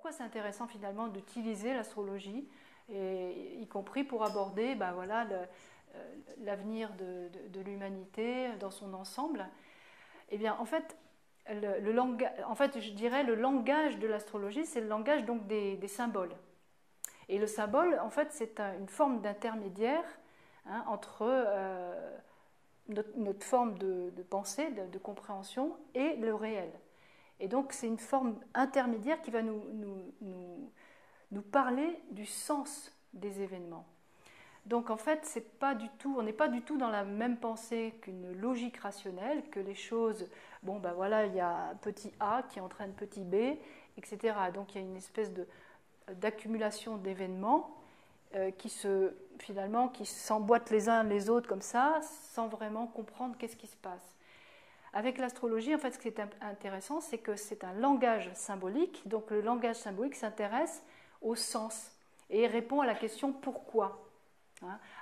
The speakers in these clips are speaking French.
Pourquoi c'est intéressant finalement d'utiliser l'astrologie, y compris pour aborder voilà, l'avenir de l'humanité dans son ensemble? Eh bien, en fait, je dirais le langage de l'astrologie, c'est le langage donc des symboles. Et le symbole, en fait, c'est une forme d'intermédiaire entre notre forme de pensée, de compréhension et le réel. Et donc, c'est une forme intermédiaire qui va nous parler du sens des événements. Donc, en fait, on n'est pas du tout dans la même pensée qu'une logique rationnelle, que les choses, voilà, il y a un petit A qui entraîne petit B, etc. Donc, il y a une espèce d'accumulation d'événements qui s'emboîtent les uns les autres comme ça, sans vraiment comprendre qu'est-ce qui se passe. Avec l'astrologie, en fait, ce qui est intéressant, c'est que c'est un langage symbolique. Donc, le langage symbolique s'intéresse au sens et répond à la question pourquoi.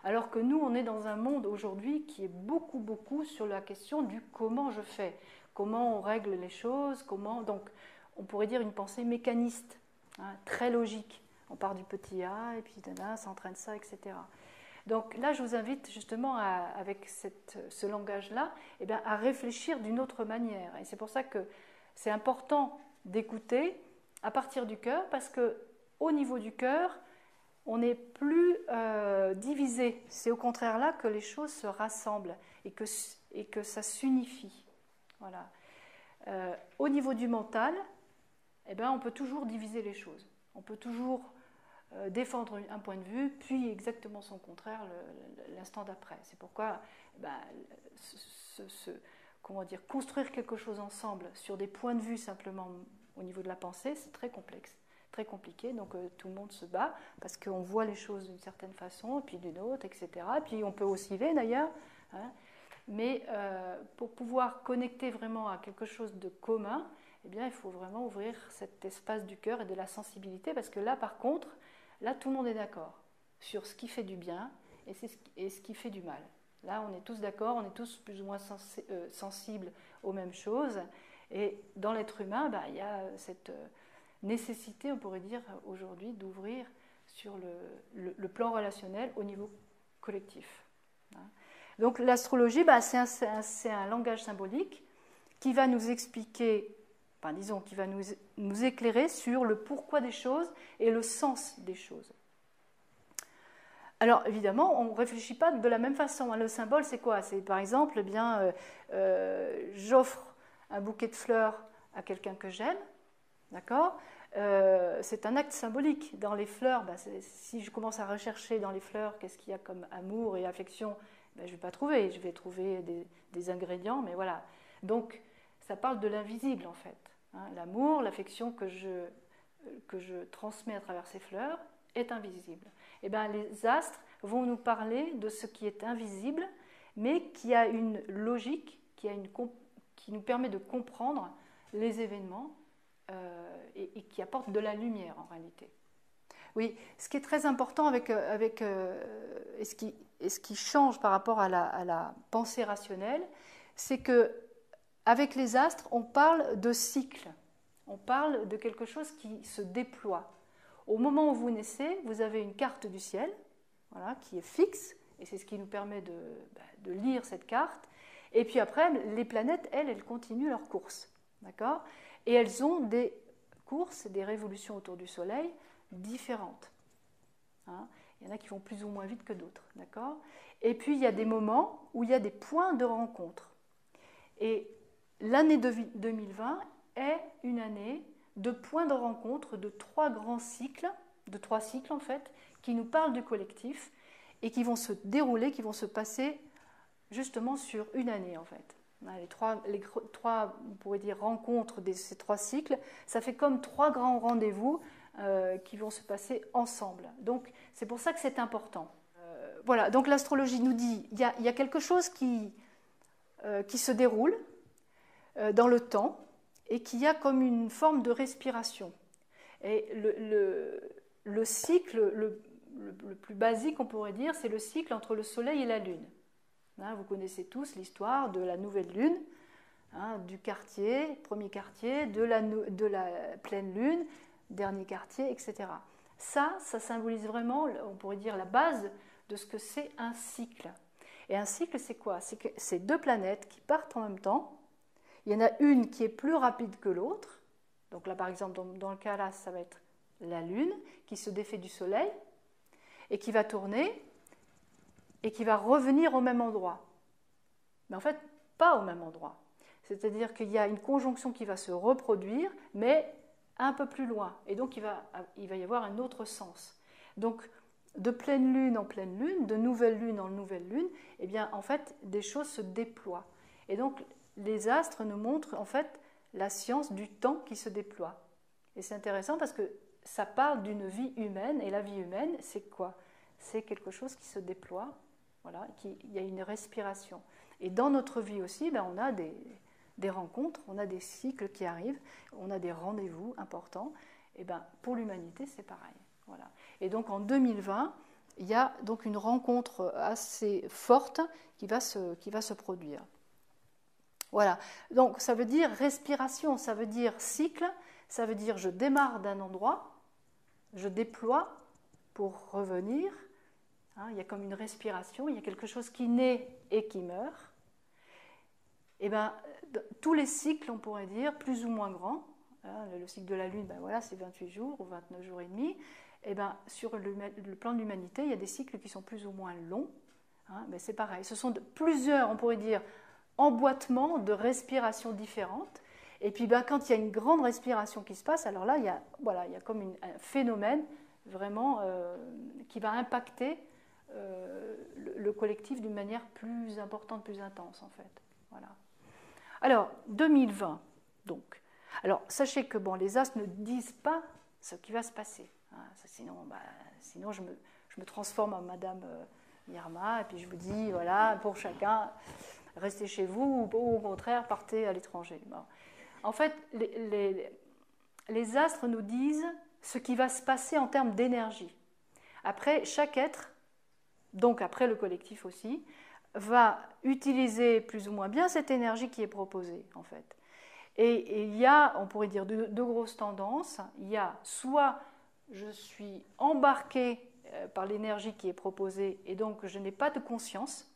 Alors que nous, on est dans un monde aujourd'hui qui est beaucoup sur la question du comment je fais, comment on règle les choses, donc on pourrait dire une pensée mécaniste, très logique. On part du petit A et puis ça entraîne ça, etc. Donc là, je vous invite justement, avec ce langage-là, à réfléchir d'une autre manière. Et c'est pour ça que c'est important d'écouter à partir du cœur, parce qu'au niveau du cœur, on n'est plus divisé. C'est au contraire là que les choses se rassemblent et que ça s'unifie. Voilà. Au niveau du mental, on peut toujours diviser les choses. On peut toujours défendre un point de vue, puis exactement son contraire l'instant d'après. C'est pourquoi construire quelque chose ensemble sur des points de vue simplement au niveau de la pensée, c'est très complexe, très compliqué. Donc tout le monde se bat parce qu'on voit les choses d'une certaine façon, puis d'une autre, etc. Puis on peut osciller d'ailleurs. Mais pour pouvoir connecter vraiment à quelque chose de commun, il faut vraiment ouvrir cet espace du cœur et de la sensibilité, parce que là, par contre, là, tout le monde est d'accord sur ce qui fait du bien et ce qui fait du mal. Là, on est tous d'accord, on est tous plus ou moins sensibles aux mêmes choses. Et dans l'être humain, il y a cette nécessité, on pourrait dire aujourd'hui, d'ouvrir sur le plan relationnel au niveau collectif. Donc l'astrologie, c'est un langage symbolique qui va nous expliquer, qui va nous éclairer sur le pourquoi des choses et le sens des choses. Alors évidemment, on ne réfléchit pas de la même façon. Le symbole, c'est quoi? C'est par exemple, j'offre un bouquet de fleurs à quelqu'un que j'aime, d'accord? C'est un acte symbolique. Dans les fleurs, si je commence à rechercher dans les fleurs qu'est-ce qu'il y a comme amour et affection, je ne vais pas trouver. Je vais trouver des ingrédients, mais voilà. Donc, ça parle de l'invisible, en fait. L'amour, l'affection que je transmets à travers ces fleurs est invisible. Les astres vont nous parler de ce qui est invisible, mais qui a une logique, qui nous permet de comprendre les événements et qui apporte de la lumière, en réalité. Oui, ce qui est très important et ce qui change par rapport à la pensée rationnelle, c'est que avec les astres, on parle de cycle, on parle de quelque chose qui se déploie. Au moment où vous naissez, vous avez une carte du ciel, voilà, qui est fixe, et c'est ce qui nous permet de lire cette carte. Et puis après, les planètes, elles continuent leur course, d'accord ? Et elles ont des courses, des révolutions autour du Soleil différentes. Il y en a qui vont plus ou moins vite que d'autres, d'accord ? Et puis il y a des moments où il y a des points de rencontre. Et l'année 2020 est une année de points de rencontre de trois cycles en fait, qui nous parlent du collectif et qui vont se dérouler, qui vont se passer justement sur une année en fait. Les trois on pourrait dire, rencontres de ces trois cycles, ça fait comme trois grands rendez-vous qui vont se passer ensemble. Donc c'est pour ça que c'est important. Voilà, donc l'astrologie nous dit il y a quelque chose qui se déroule dans le temps et qui a comme une forme de respiration. Et le cycle le plus basique, on pourrait dire, c'est le cycle entre le Soleil et la Lune. Vous connaissez tous l'histoire de la nouvelle Lune, du premier quartier, de la pleine Lune, dernier quartier, etc. Ça symbolise vraiment, on pourrait dire, la base de ce que c'est un cycle. Et un cycle, c'est quoi? C'est que c'est deux planètes qui partent en même temps. Il y en a une qui est plus rapide que l'autre. Donc là, par exemple, dans le cas là, ça va être la Lune qui se défait du Soleil et qui va tourner et qui va revenir au même endroit. Mais en fait, pas au même endroit. C'est-à-dire qu'il y a une conjonction qui va se reproduire, mais un peu plus loin. Et donc, il va y avoir un autre sens. Donc, de pleine lune en pleine lune, de nouvelle lune en nouvelle lune, eh bien, en fait, des choses se déploient. Et donc, les astres nous montrent, en fait, la science du temps qui se déploie. Et c'est intéressant parce que ça parle d'une vie humaine, et la vie humaine, c'est quoi? C'est quelque chose qui se déploie, voilà, il y a une respiration. Et dans notre vie aussi, ben, on a des rencontres, on a des cycles qui arrivent, on a des rendez-vous importants. Et ben, pour l'humanité, c'est pareil. Voilà. Et donc en 2020, il y a donc une rencontre assez forte qui va se produire. Voilà. Donc ça veut dire respiration, ça veut dire cycle, ça veut dire je démarre d'un endroit, je déploie pour revenir. Hein, il y a comme une respiration, il y a quelque chose qui naît et qui meurt. Et ben, tous les cycles, on pourrait dire, plus ou moins grands, hein, le cycle de la Lune, ben voilà, c'est 28 jours ou 29 jours et demi. Et ben, sur le plan de l'humanité, il y a des cycles qui sont plus ou moins longs. Hein, ben c'est pareil, ce sont plusieurs, on pourrait dire, emboîtements de respiration différentes. Et puis ben, quand il y a une grande respiration qui se passe, alors là, il y a comme un phénomène vraiment qui va impacter le collectif d'une manière plus importante, plus intense en fait. Voilà. Alors, 2020, donc. Alors, sachez que bon, les astres ne disent pas ce qui va se passer. Hein, sinon je me transforme en Madame Irma, et puis je vous dis, voilà, pour chacun, restez chez vous, ou au contraire, partez à l'étranger. Bon. En fait, les astres nous disent ce qui va se passer en termes d'énergie. Après, chaque être, donc après le collectif aussi, va utiliser plus ou moins bien cette énergie qui est proposée, en fait. Et il y a, on pourrait dire, deux grosses tendances. Il y a soit je suis embarqué par l'énergie qui est proposée et donc je n'ai pas de conscience.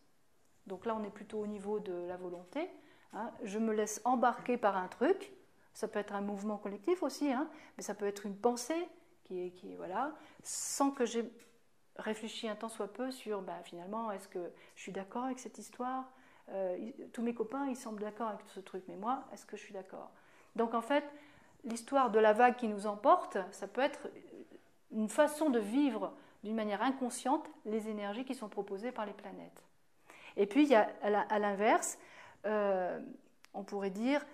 Donc là, on est plutôt au niveau de la volonté. Hein. Je me laisse embarquer par un truc. Ça peut être un mouvement collectif aussi, hein, mais ça peut être une pensée qui est voilà, sans que j'ai réfléchi un tant soit peu sur finalement, est-ce que je suis d'accord avec cette histoire? Tous mes copains, ils semblent d'accord avec ce truc, mais moi, est-ce que je suis d'accord? Donc en fait, l'histoire de la vague qui nous emporte, ça peut être une façon de vivre d'une manière inconsciente les énergies qui sont proposées par les planètes. Et puis, il y a à l'inverse, on pourrait dire,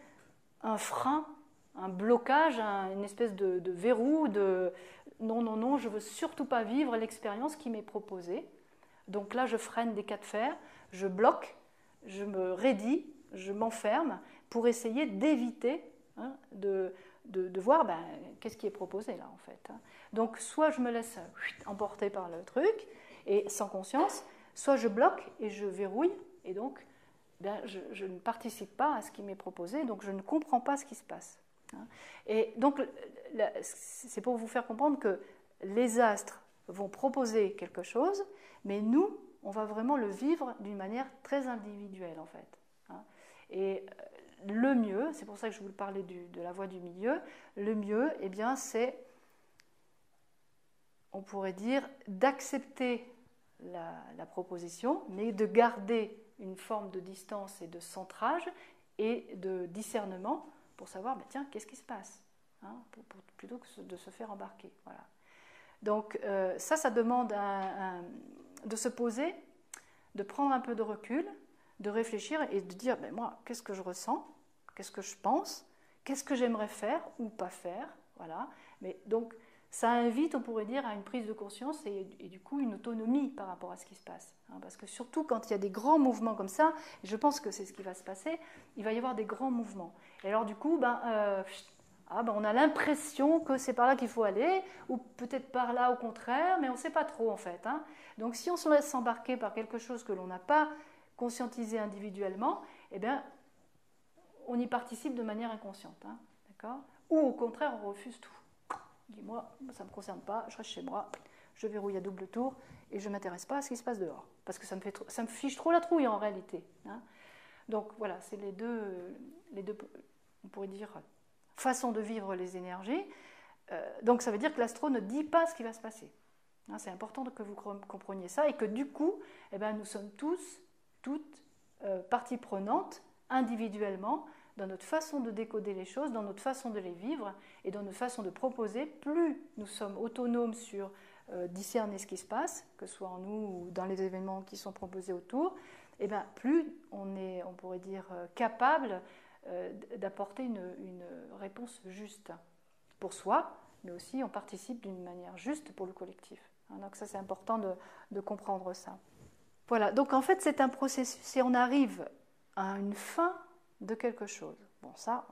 un frein, un blocage, une espèce de verrou, de non, je ne veux surtout pas vivre l'expérience qui m'est proposée. Donc là, je freine des cas de fer, je bloque, je me raidis, je m'enferme pour essayer d'éviter de voir qu'est-ce qui est proposé là en fait. Donc soit je me laisse emporter par le truc et sans conscience, soit je bloque et je verrouille et donc je ne participe pas à ce qui m'est proposé, donc je ne comprends pas ce qui se passe. Et donc c'est pour vous faire comprendre que les astres vont proposer quelque chose, mais nous, on va vraiment le vivre d'une manière très individuelle en fait. Et le mieux, c'est pour ça que je vous parlais de la voie du milieu, le mieux, eh bien, c'est, on pourrait dire, d'accepter la proposition, mais de garder une forme de distance et de centrage et de discernement pour savoir, tiens, qu'est-ce qui se passe, plutôt que de se faire embarquer. Voilà. Donc ça demande de se poser, de prendre un peu de recul, de réfléchir et de dire, moi, qu'est-ce que je ressens, qu'est-ce que je pense, qu'est-ce que j'aimerais faire ou pas faire, voilà. Mais donc, ça invite, on pourrait dire, à une prise de conscience et du coup une autonomie par rapport à ce qui se passe. Parce que surtout quand il y a des grands mouvements comme ça, et je pense que c'est ce qui va se passer, il va y avoir des grands mouvements. Et alors du coup, on a l'impression que c'est par là qu'il faut aller, ou peut-être par là au contraire, mais on ne sait pas trop en fait. Donc si on se laisse embarquer par quelque chose que l'on n'a pas conscientisé individuellement, eh bien, on y participe de manière inconsciente. D'accord ? Ou au contraire, on refuse tout. Il dit, moi, ça ne me concerne pas, je reste chez moi, je verrouille à double tour et je ne m'intéresse pas à ce qui se passe dehors. Parce que ça me fiche trop la trouille en réalité. Hein. Donc voilà, c'est les deux, on pourrait dire, façons de vivre les énergies. Donc ça veut dire que l'astro ne dit pas ce qui va se passer. Hein, c'est important que vous compreniez ça et que du coup, eh ben, nous sommes toutes parties prenantes individuellement dans notre façon de décoder les choses, dans notre façon de les vivre et dans notre façon de proposer. Plus nous sommes autonomes sur discerner ce qui se passe, que ce soit en nous ou dans les événements qui sont proposés autour, et bien, plus on est, on pourrait dire, capable d'apporter une réponse juste pour soi, mais aussi on participe d'une manière juste pour le collectif. Donc ça, c'est important de comprendre ça. Voilà, donc en fait, c'est un processus et on arrive à une fin de quelque chose. Bon, ça,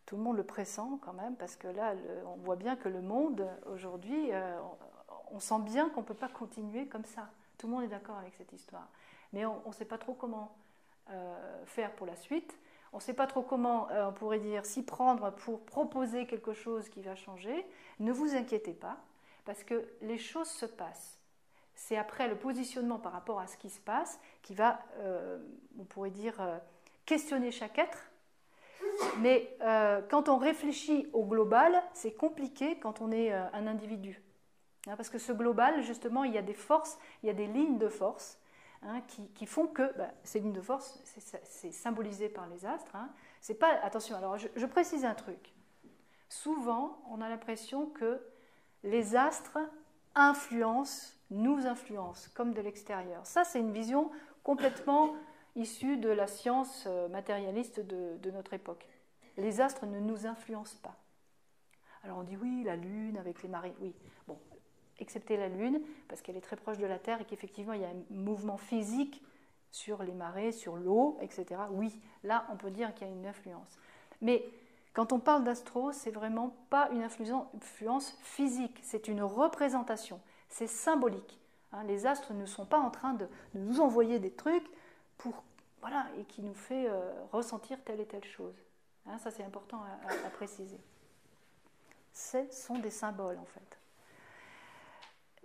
tout le monde le pressent quand même, parce que là, on voit bien que le monde, aujourd'hui, on sent bien qu'on ne peut pas continuer comme ça. Tout le monde est d'accord avec cette histoire. Mais on ne sait pas trop comment faire pour la suite. On ne sait pas trop comment, on pourrait dire, s'y prendre pour proposer quelque chose qui va changer. Ne vous inquiétez pas, parce que les choses se passent. C'est après le positionnement par rapport à ce qui se passe qui va, on pourrait dire, questionner chaque être. Mais quand on réfléchit au global, c'est compliqué quand on est un individu. Hein, parce que ce global, justement, il y a des forces, il y a des lignes de force. Hein, qui font que ces lignes de force, c'est symbolisé par les astres. Hein. C'est pas, attention, alors je précise un truc. Souvent, on a l'impression que les astres nous influencent, comme de l'extérieur. Ça, c'est une vision complètement issue de la science matérialiste de notre époque. Les astres ne nous influencent pas. Alors on dit oui, la Lune avec les marées, oui. Bon, excepté la Lune, parce qu'elle est très proche de la Terre et qu'effectivement il y a un mouvement physique sur les marées, sur l'eau, etc. Oui, là on peut dire qu'il y a une influence. Mais quand on parle d'astro, c'est vraiment pas une influence physique, c'est une représentation, c'est symbolique. Hein, les astres ne sont pas en train de nous envoyer des trucs voilà, et qui nous fait ressentir telle et telle chose. Hein, ça c'est important à préciser. Ce sont des symboles en fait.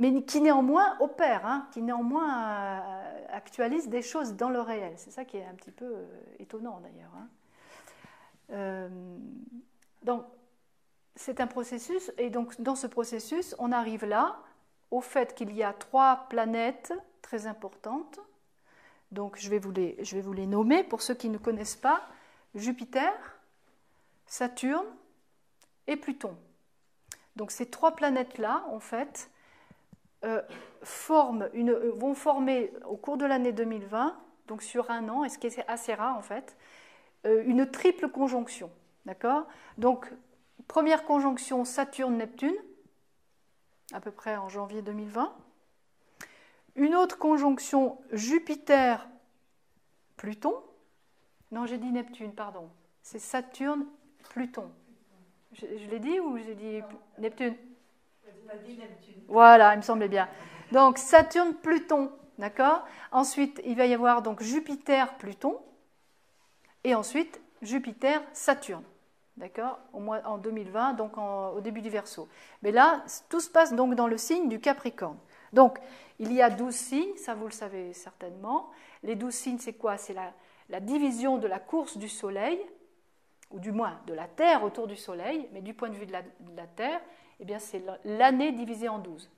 Mais qui néanmoins opèrent, hein, qui néanmoins actualisent des choses dans le réel. C'est ça qui est un petit peu étonnant d'ailleurs. Hein. Donc, c'est un processus, et donc dans ce processus, on arrive là au fait qu'il y a 3 planètes très importantes. Donc, je vais vous les nommer pour ceux qui ne connaissent pas. Jupiter, Saturne et Pluton. Donc, ces 3 planètes-là, en fait, vont former au cours de l'année 2020, donc sur un an, et ce qui est assez rare en fait, une triple conjonction. D'accord ? Donc, première conjonction Saturne-Neptune, à peu près en janvier 2020. Une autre conjonction Jupiter-Pluton. Non, j'ai dit Neptune, pardon. C'est Saturne-Pluton. Je l'ai dit ou j'ai dit Neptune ? Voilà, il me semblait bien. Donc Saturne-Pluton, d'accord ? Ensuite, il va y avoir donc Jupiter-Pluton et ensuite Jupiter-Saturne, d'accord ? En 2020, donc au début du Verseau. Mais là, tout se passe donc dans le signe du Capricorne. Donc, il y a 12 signes, ça vous le savez certainement. Les 12 signes, c'est quoi ? C'est la division de la course du Soleil, ou du moins de la Terre autour du Soleil, mais du point de vue de la Terre, eh bien, c'est l'année divisée en 12.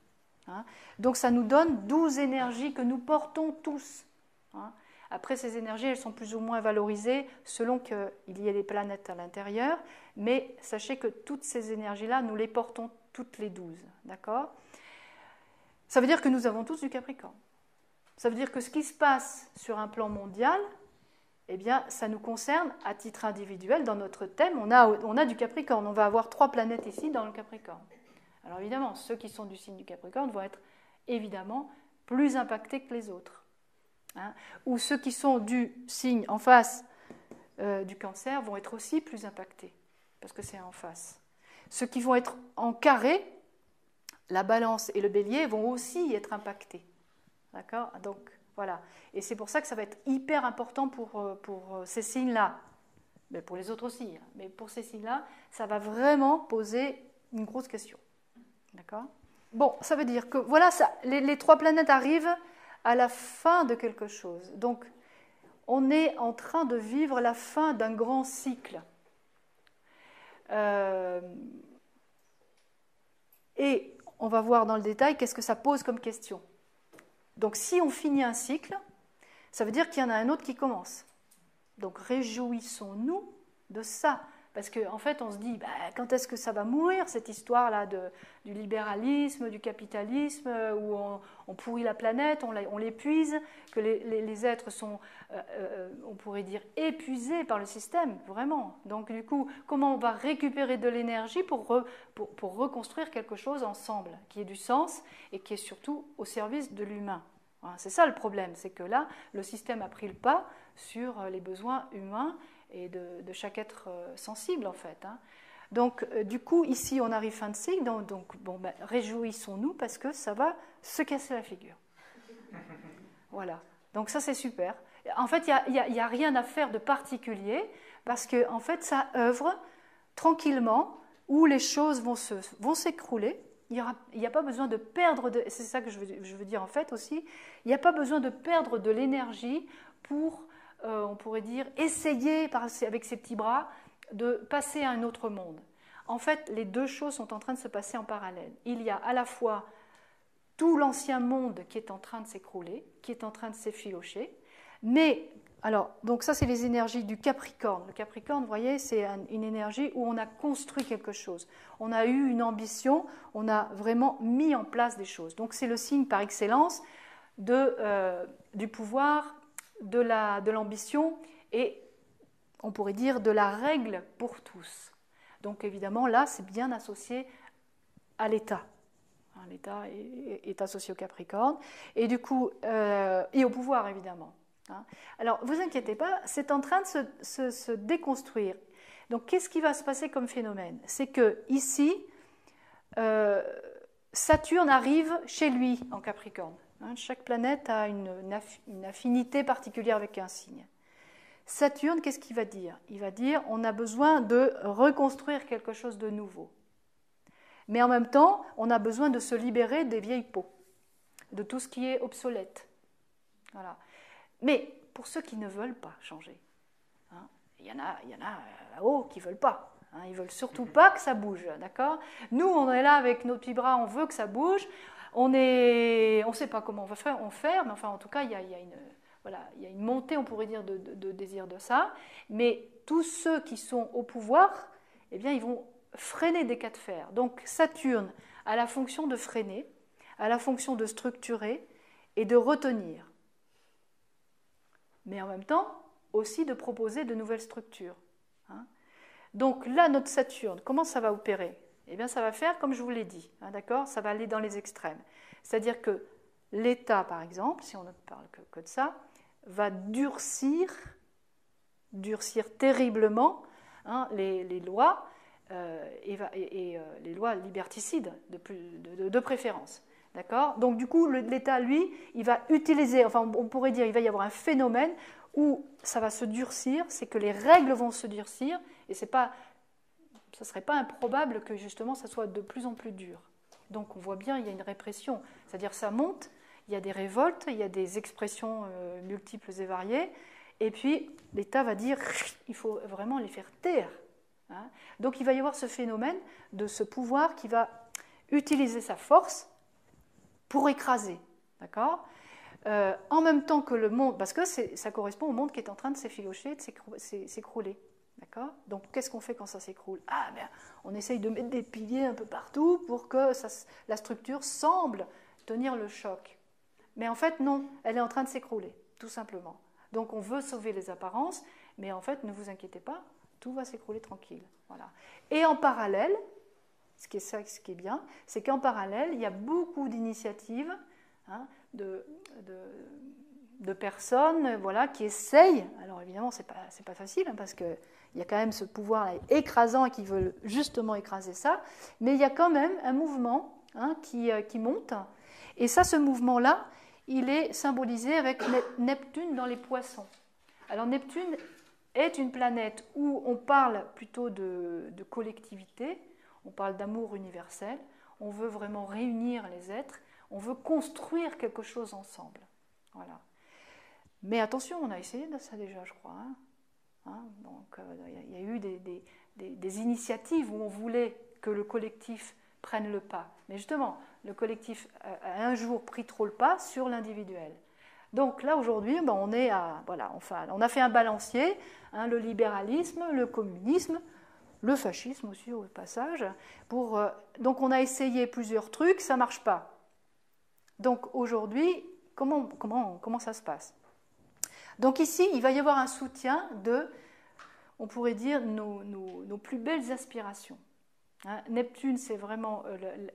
Hein. Donc ça nous donne 12 énergies que nous portons tous. Hein. Après, ces énergies, elles sont plus ou moins valorisées selon qu'il y ait des planètes à l'intérieur, mais sachez que toutes ces énergies-là, nous les portons toutes les 12. D'accord ? Ça veut dire que nous avons tous du Capricorne. Ça veut dire que ce qui se passe sur un plan mondial, eh bien, ça nous concerne à titre individuel. Dans notre thème, on a du Capricorne. On va avoir 3 planètes ici dans le Capricorne. Alors évidemment, ceux qui sont du signe du Capricorne vont être évidemment plus impactés que les autres. Hein. Ou ceux qui sont du signe en face du Cancer vont être aussi plus impactés, parce que c'est en face. Ceux qui vont être en carré, la Balance et le Bélier, vont aussi être impactés. D'accord ? Donc, voilà. Et c'est pour ça que ça va être hyper important pour ces signes-là. Mais pour les autres aussi. Hein. Mais pour ces signes-là, ça va vraiment poser une grosse question. D'accord ? Bon, ça veut dire que voilà, les 3 planètes arrivent à la fin de quelque chose. Donc, on est en train de vivre la fin d'un grand cycle. Et on va voir dans le détail qu'est-ce que ça pose comme question. Donc, si on finit un cycle, ça veut dire qu'il y en a un autre qui commence. Donc, réjouissons-nous de ça. Parce qu'en fait, on se dit, quand est-ce que ça va mourir, cette histoire-là du libéralisme, du capitalisme, où on pourrit la planète, on l'épuise, que les êtres sont, on pourrait dire, épuisés par le système, vraiment. Donc, du coup, comment on va récupérer de l'énergie pour reconstruire quelque chose ensemble, qui ait du sens et qui est surtout au service de l'humain. C'est ça le problème, c'est que là, le système a pris le pas sur les besoins humains et de chaque être sensible, en fait. Donc, du coup, ici, on arrive fin de cycle, donc réjouissons-nous parce que ça va se casser la figure. Voilà. Donc, ça, c'est super. En fait, il n'y a rien à faire de particulier parce que, en fait, ça œuvre tranquillement où les choses vont s'écrouler. Il n'y a pas besoin de perdre, c'est ça que je veux dire, en fait, aussi. Il n'y a pas besoin de perdre de l'énergie pour... on pourrait dire, essayer avec ses petits bras de passer à un autre monde. En fait, les 2 choses sont en train de se passer en parallèle. Il y a à la fois tout l'ancien monde qui est en train de s'écrouler, qui est en train de s'effilocher, mais, alors, donc ça c'est les énergies du Capricorne. Le Capricorne, vous voyez, c'est une énergie où on a construit quelque chose. On a eu une ambition, on a vraiment mis en place des choses. Donc c'est le signe par excellence du pouvoir, de l'ambition et, on pourrait dire, de la règle pour tous. Donc évidemment, là, c'est bien associé à l'État. L'État est associé au Capricorne et du coup, et au pouvoir, évidemment. Alors, vous inquiétez pas, c'est en train de se déconstruire. Donc, qu'est-ce qui va se passer comme phénomène? C'est que ici, Saturne arrive chez lui en Capricorne. Chaque planète a une affinité particulière avec un signe. Saturne, qu'est-ce qu'il va dire? Il va dire on a besoin de reconstruire quelque chose de nouveau. Mais en même temps, on a besoin de se libérer des vieilles peaux, de tout ce qui est obsolète. Voilà. Mais pour ceux qui ne veulent pas changer, il y en a là-haut qui ne veulent pas. Ils ne veulent surtout pas que ça bouge, d'accord? Nous, on est là avec nos petits bras, on veut que ça bouge. On ne sait pas comment on va faire, mais enfin, en tout cas, il y a une montée, on pourrait dire, de désir de ça. Mais tous ceux qui sont au pouvoir, eh bien, ils vont freiner des cas de fer. Donc, Saturne a la fonction de freiner, a la fonction de structurer et de retenir. Mais en même temps, aussi de proposer de nouvelles structures. Donc là, notre Saturne, comment ça va opérer? Eh bien, ça va faire comme je vous l'ai dit, d'accord? Ça va aller dans les extrêmes. C'est-à-dire que l'État, par exemple, si on ne parle que de ça, va durcir terriblement les lois et les lois liberticides de préférence. D'accord? Donc du coup, l'État, lui, il va utiliser, enfin on pourrait dire, il va y avoir un phénomène où ça va se durcir, c'est que les règles vont se durcir, et ce ne serait pas improbable que justement ça soit de plus en plus dur. Donc on voit bien, il y a une répression, c'est-à-dire ça monte, il y a des révoltes, il y a des expressions multiples et variées, et puis l'État va dire, il faut vraiment les faire taire. Donc il va y avoir ce phénomène de ce pouvoir qui va utiliser sa force pour écraser, d'accord? En même temps que le monde, parce que ça correspond au monde qui est en train de s'effilocher, de s'écrouler, d'accord? Donc qu'est-ce qu'on fait quand ça s'écroule? On essaye de mettre des piliers un peu partout pour que la structure semble tenir le choc. Mais en fait, non, elle est en train de s'écrouler, tout simplement. Donc on veut sauver les apparences, mais en fait, ne vous inquiétez pas, tout va s'écrouler tranquille. Voilà. Et en parallèle, ce qui est bien, c'est qu'en parallèle, il y a beaucoup d'initiatives de personnes qui essayent. Alors évidemment, c'est pas facile, parce qu'il y a quand même ce pouvoir écrasant et qui veut justement écraser ça, mais il y a quand même un mouvement qui monte. Et ça, ce mouvement-là, il est symbolisé avec Neptune dans les poissons. Alors Neptune est une planète où on parle plutôt de collectivité, on parle d'amour universel, on veut vraiment réunir les êtres, on veut construire quelque chose ensemble. Voilà. Mais attention, on a essayé de ça déjà, je crois. Donc, il y a eu des initiatives où on voulait que le collectif prenne le pas. Mais justement, le collectif a un jour pris trop le pas sur l'individuel. Donc là, aujourd'hui, on est à, voilà, enfin, on a fait un balancier, le libéralisme, le communisme, le fascisme aussi au passage. Donc on a essayé plusieurs trucs, ça ne marche pas. Donc aujourd'hui, comment ça se passe? Donc ici, il va y avoir un soutien de, on pourrait dire, nos plus belles aspirations. Neptune, c'est vraiment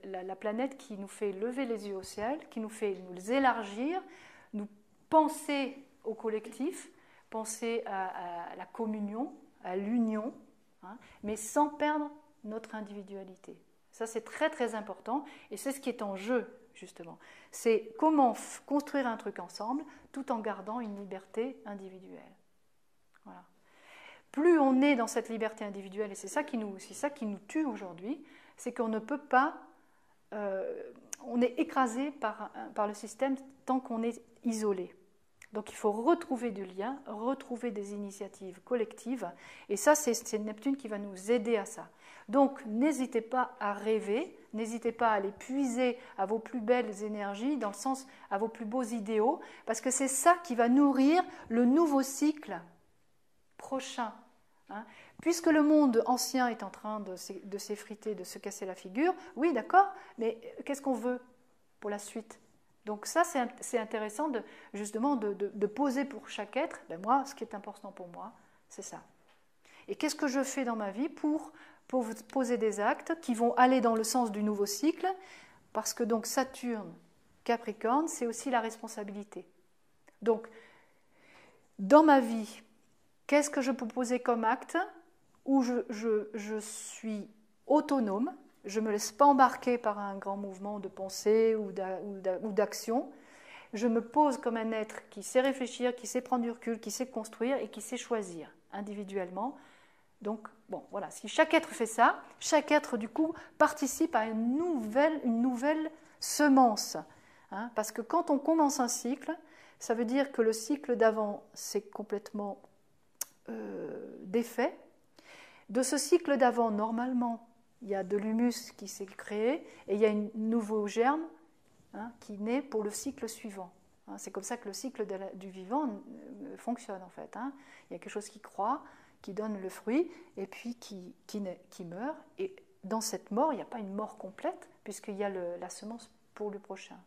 la planète qui nous fait lever les yeux au ciel, qui nous fait nous élargir, nous penser au collectif, penser à la communion, à l'union, mais sans perdre notre individualité. Ça, c'est très très important et c'est ce qui est en jeu, justement. C'est comment construire un truc ensemble tout en gardant une liberté individuelle. Voilà. Plus on est dans cette liberté individuelle, et c'est ça qui nous tue aujourd'hui, c'est qu'on ne peut pas, on est écrasé par le système tant qu'on est isolé. Donc il faut retrouver du lien, retrouver des initiatives collectives, et ça c'est Neptune qui va nous aider à ça. Donc n'hésitez pas à rêver, n'hésitez pas à aller puiser à vos plus belles énergies, dans le sens à vos plus beaux idéaux, parce que c'est ça qui va nourrir le nouveau cycle prochain. Puisque le monde ancien est en train de s'effriter, de se casser la figure, oui d'accord, mais qu'est-ce qu'on veut pour la suite? Donc ça, c'est intéressant justement de poser pour chaque être, moi, ce qui est important pour moi, c'est ça. Et qu'est-ce que je fais dans ma vie pour poser des actes qui vont aller dans le sens du nouveau cycle, parce que donc Saturne, Capricorne, c'est aussi la responsabilité. Donc, dans ma vie, qu'est-ce que je peux poser comme acte où je suis autonome? Je ne me laisse pas embarquer par un grand mouvement de pensée ou d'action. Je me pose comme un être qui sait réfléchir, qui sait prendre du recul, qui sait construire et qui sait choisir individuellement. Donc, bon, voilà, si chaque être fait ça, chaque être, du coup, participe à une nouvelle semence. Parce que quand on commence un cycle, ça veut dire que le cycle d'avant, c'est complètement défait. De ce cycle d'avant, normalement, il y a de l'humus qui s'est créé et il y a un nouveau germe qui naît pour le cycle suivant. C'est comme ça que le cycle du vivant fonctionne en fait. Il y a quelque chose qui croît, qui donne le fruit et puis qui meurt. Et dans cette mort, il n'y a pas une mort complète puisqu'il y a la semence pour le prochain.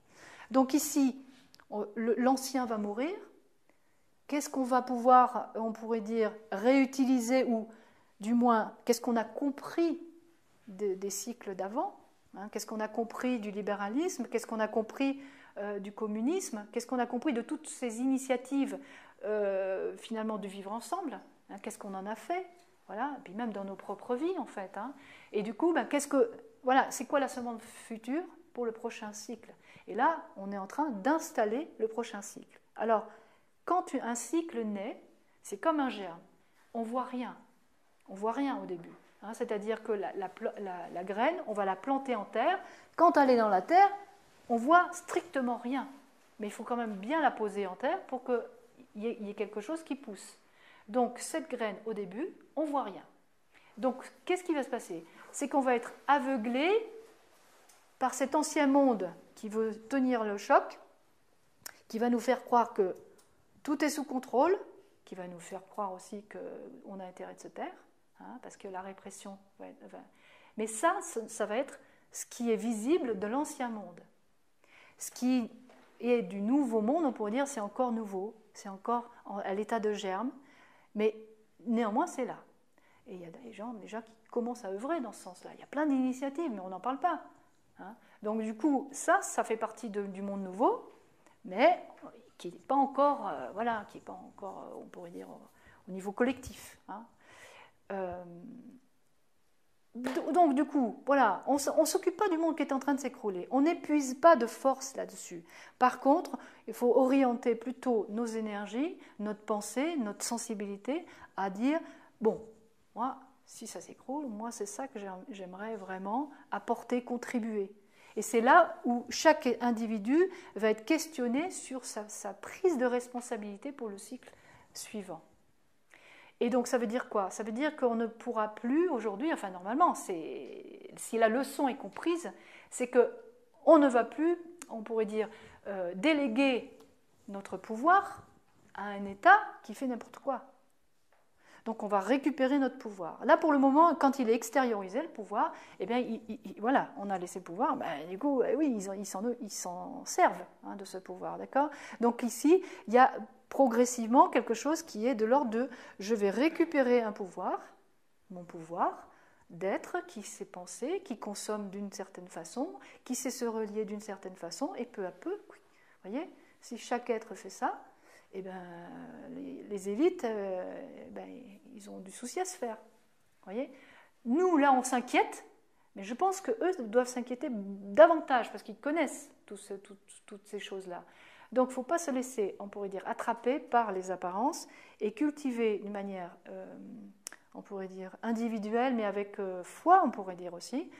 Donc ici, l'ancien va mourir. Qu'est-ce qu'on va pouvoir, on pourrait dire, réutiliser ou du moins, qu'est-ce qu'on a compris des cycles d'avant, qu'est-ce qu'on a compris du libéralisme, qu'est-ce qu'on a compris du communisme, qu'est-ce qu'on a compris de toutes ces initiatives finalement de vivre ensemble, qu'est-ce qu'on en a fait, voilà, et puis même dans nos propres vies en fait. Et du coup, c'est quoi la semence future pour le prochain cycle? Et là, on est en train d'installer le prochain cycle. Alors, quand un cycle naît, c'est comme un germe, on ne voit rien au début. C'est-à-dire que la graine, on va la planter en terre. Quand elle est dans la terre, on voit strictement rien. Mais il faut quand même bien la poser en terre pour qu'il y ait quelque chose qui pousse. Donc cette graine, au début, on ne voit rien. Donc qu'est-ce qui va se passer? C'est qu'on va être aveuglé par cet ancien monde qui veut tenir le choc, qui va nous faire croire que tout est sous contrôle, qui va nous faire croire aussi qu'on a intérêt de se taire. Parce que la répression mais ça va être ce qui est visible de l'ancien monde. Ce qui est du nouveau monde, on pourrait dire, c'est encore nouveau, c'est encore à l'état de germe, mais néanmoins c'est là. Et il y a des gens déjà qui commencent à œuvrer dans ce sens-là. Il y a plein d'initiatives, mais on n'en parle pas. Donc du coup, ça fait partie du monde nouveau, mais qui n'est pas encore, qui n'est pas encore, on pourrait dire, au niveau collectif. Donc du coup, voilà, on ne s'occupe pas du monde qui est en train de s'écrouler, on n'épuise pas de force là-dessus. Par contre, il faut orienter plutôt nos énergies, notre pensée, notre sensibilité à dire, bon, moi, si ça s'écroule, moi c'est ça que j'aimerais vraiment apporter, contribuer. Et c'est là où chaque individu va être questionné sur sa prise de responsabilité pour le cycle suivant. Et donc ça veut dire quoi? Ça veut dire qu'on ne pourra plus aujourd'hui, enfin normalement, si la leçon est comprise, c'est qu'on ne va plus, on pourrait dire, déléguer notre pouvoir à un État qui fait n'importe quoi. Donc on va récupérer notre pouvoir. Là pour le moment, quand il est extériorisé le pouvoir, eh bien voilà, on a laissé le pouvoir, ben, du coup oui, ils s'en servent hein, de ce pouvoir, d'accord? Donc ici, il y a progressivement quelque chose qui est de l'ordre de je vais récupérer un pouvoir, mon pouvoir d'être qui sait penser, qui consomme d'une certaine façon, qui sait se relier d'une certaine façon, et peu à peu, vous voyez, si chaque être fait ça, eh ben, les élites, ben, ils ont du souci à se faire. Voyez, nous, là, on s'inquiète, mais je pense qu'eux doivent s'inquiéter davantage, parce qu'ils connaissent toutes ces choses-là. Donc, il ne faut pas se laisser, on pourrait dire, attraper par les apparences et cultiver d'une manière, on pourrait dire, individuelle, mais avec foi, on pourrait dire aussi,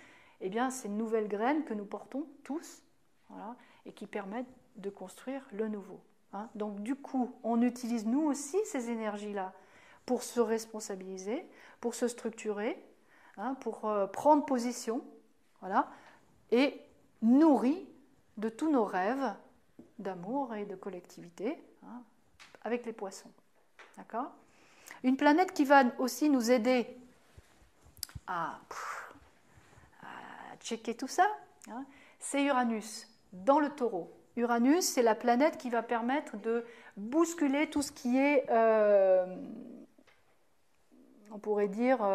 eh bien, ces nouvelles graines que nous portons tous, voilà, et qui permettent de construire le nouveau. Hein. Donc, du coup, on utilise nous aussi ces énergies-là pour se responsabiliser, pour se structurer, hein, pour prendre position, voilà, et nourri de tous nos rêves d'amour et de collectivité, hein, avec les poissons. D'accord ? Une planète qui va aussi nous aider à checker tout ça, hein, c'est Uranus, dans le Taureau. Uranus, c'est la planète qui va permettre de bousculer tout ce qui est, on pourrait dire,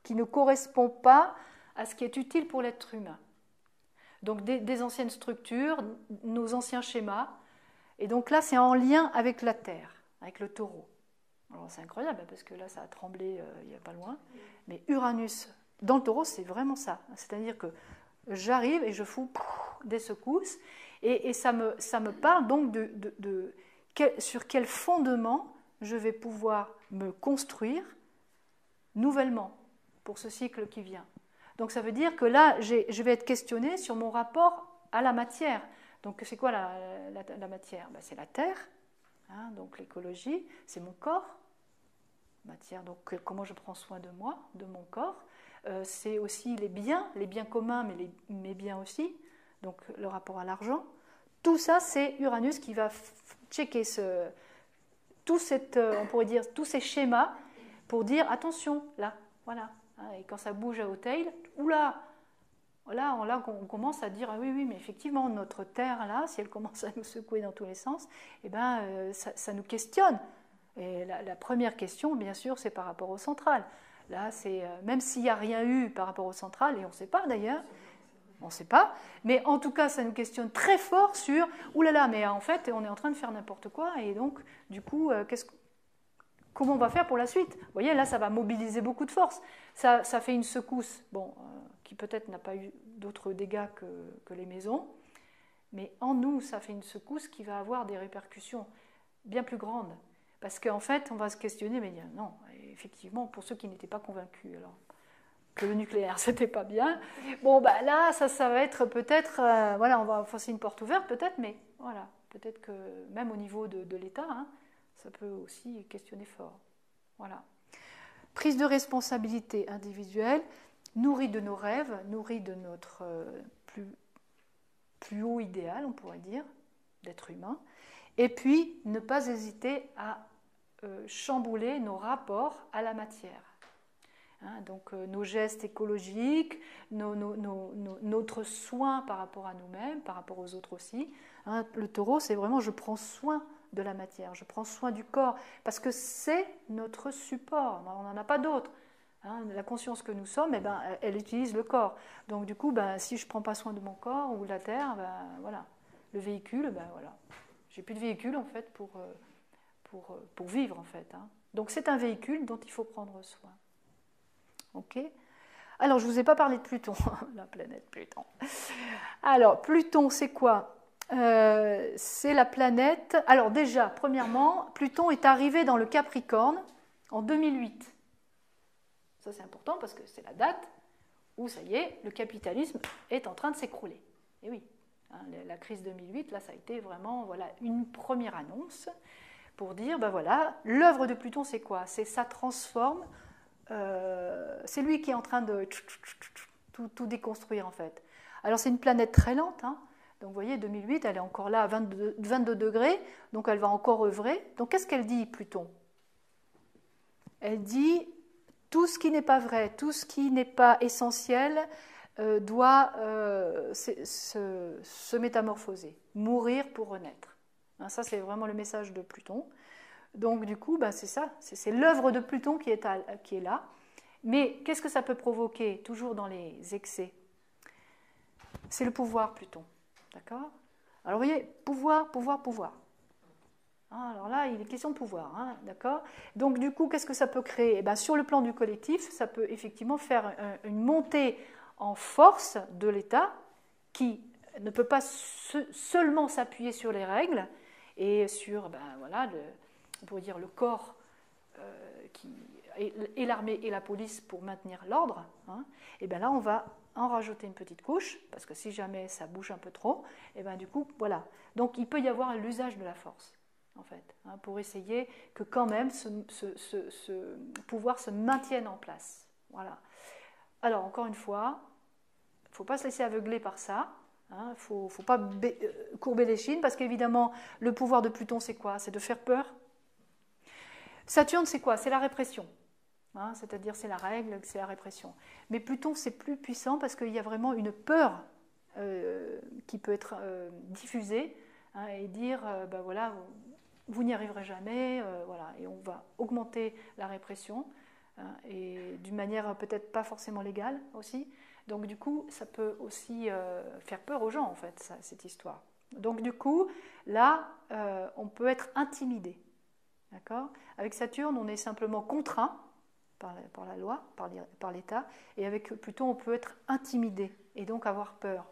qui ne correspond pas à ce qui est utile pour l'être humain. Donc des anciennes structures, nos anciens schémas. Et donc là, c'est en lien avec la Terre, avec le Taureau. Alors c'est incroyable, parce que là, ça a tremblé il n'y a pas loin. Mais Uranus, dans le Taureau, c'est vraiment ça. C'est-à-dire que j'arrive et je fous des secousses. Et ça me parle donc sur quel fondement je vais pouvoir me construire nouvellement pour ce cycle qui vient. Donc ça veut dire que là, je vais être questionnée sur mon rapport à la matière. Donc c'est quoi la matière? Ben, c'est la terre, hein, donc l'écologie, c'est mon corps, matière, donc comment je prends soin de moi, de mon corps. C'est aussi les biens communs, mais mes biens aussi, donc le rapport à l'argent. Tout ça, c'est Uranus qui va checker on pourrait dire, tous ces schémas pour dire attention, là, voilà. Et quand ça bouge à haut tail, oula, là, on commence à dire ah oui, mais effectivement, notre Terre, là, si elle commence à nous secouer dans tous les sens, eh ben, ça nous questionne. Et la première question, bien sûr, c'est par rapport au central. Là, c'est même s'il n'y a rien eu par rapport au central, et on ne sait pas d'ailleurs, on ne sait pas, mais en tout cas, ça nous questionne très fort sur oulala, mais en fait, on est en train de faire n'importe quoi, et donc, du coup, comment on va faire pour la suite? Vous voyez, là, ça va mobiliser beaucoup de force. Ça fait une secousse, bon, qui peut-être n'a pas eu d'autres dégâts que les maisons, mais en nous, ça fait une secousse qui va avoir des répercussions bien plus grandes. Parce qu'en fait, on va se questionner, mais dire non, effectivement, pour ceux qui n'étaient pas convaincus, alors que le nucléaire, c'était pas bien, bon, bah là, ça va être peut-être, voilà, on va enfoncer une porte ouverte, peut-être, mais voilà, peut-être que même au niveau de l'État, hein, ça peut aussi questionner fort. Voilà. Prise de responsabilité individuelle, nourrie de nos rêves, nourrie de notre plus haut idéal, on pourrait dire, d'être humain, et puis ne pas hésiter à chambouler nos rapports à la matière. Hein, donc nos gestes écologiques, notre soin par rapport à nous-mêmes, par rapport aux autres aussi. Hein, le Taureau, c'est vraiment je prends soin de la matière, je prends soin du corps, parce que c'est notre support, on n'en a pas d'autre. Hein, la conscience que nous sommes, eh ben, elle utilise le corps. Donc du coup, ben, si je ne prends pas soin de mon corps ou de la terre, ben, voilà. Le véhicule, ben, voilà. J'ai plus de véhicule en fait pour vivre en fait. Hein. Donc c'est un véhicule dont il faut prendre soin. Ok ? Alors je ne vous ai pas parlé de Pluton, la planète Pluton. Alors Pluton, c'est quoi ? C'est la planète... Alors déjà, premièrement, Pluton est arrivé dans le Capricorne en 2008. Ça, c'est important parce que c'est la date où, ça y est, le capitalisme est en train de s'écrouler. Et oui, hein, la crise 2008, là, ça a été vraiment voilà, une première annonce pour dire, ben voilà, l'œuvre de Pluton, c'est quoi? C'est ça transforme, c'est lui qui est en train de tout déconstruire, en fait. Alors, c'est une planète très lente, hein. Donc, vous voyez, 2008, elle est encore là à 22 degrés, donc elle va encore œuvrer. Donc, qu'est-ce qu'elle dit, Pluton? Elle dit, tout ce qui n'est pas vrai, tout ce qui n'est pas essentiel doit se métamorphoser, mourir pour renaître. Hein, ça, c'est vraiment le message de Pluton. Donc, du coup, ben, c'est ça, c'est l'œuvre de Pluton qui est là. Mais qu'est-ce que ça peut provoquer, toujours dans les excès? C'est le pouvoir, Pluton. D'accord? Alors, vous voyez, pouvoir, pouvoir, pouvoir. Alors là, il est question de pouvoir, hein, d'accord? Donc du coup, qu'est-ce que ça peut créer? Eh bien, sur le plan du collectif, ça peut effectivement faire une montée en force de l'État qui ne peut pas seulement s'appuyer sur les règles et sur, ben, voilà, on pourrait dire le corps et l'armée et la police pour maintenir l'ordre. Hein. Et bien là, on va en rajouter une petite couche, parce que si jamais ça bouge un peu trop, et bien du coup, voilà. Donc il peut y avoir l'usage de la force, en fait, hein, pour essayer que quand même ce pouvoir se maintienne en place. Voilà. Alors, encore une fois, il ne faut pas se laisser aveugler par ça. Il ne faut pas courber les chines, parce qu'évidemment, le pouvoir de Pluton, c'est quoi? C'est de faire peur. Saturne, c'est quoi? C'est la répression. Hein, c'est-à-dire, c'est la règle, c'est la répression. Mais Pluton, c'est plus puissant parce qu'il y a vraiment une peur qui peut être diffusée, hein, et dire, ben voilà, vous n'y arriverez jamais, voilà, et on va augmenter la répression, hein, et d'une manière peut-être pas forcément légale aussi. Donc du coup, ça peut aussi faire peur aux gens, en fait, cette histoire. Donc du coup, là, on peut être intimidé. D'accord? Avec Saturne, on est simplement contraint par la loi, par l'État, et avec Pluton, on peut être intimidé et donc avoir peur.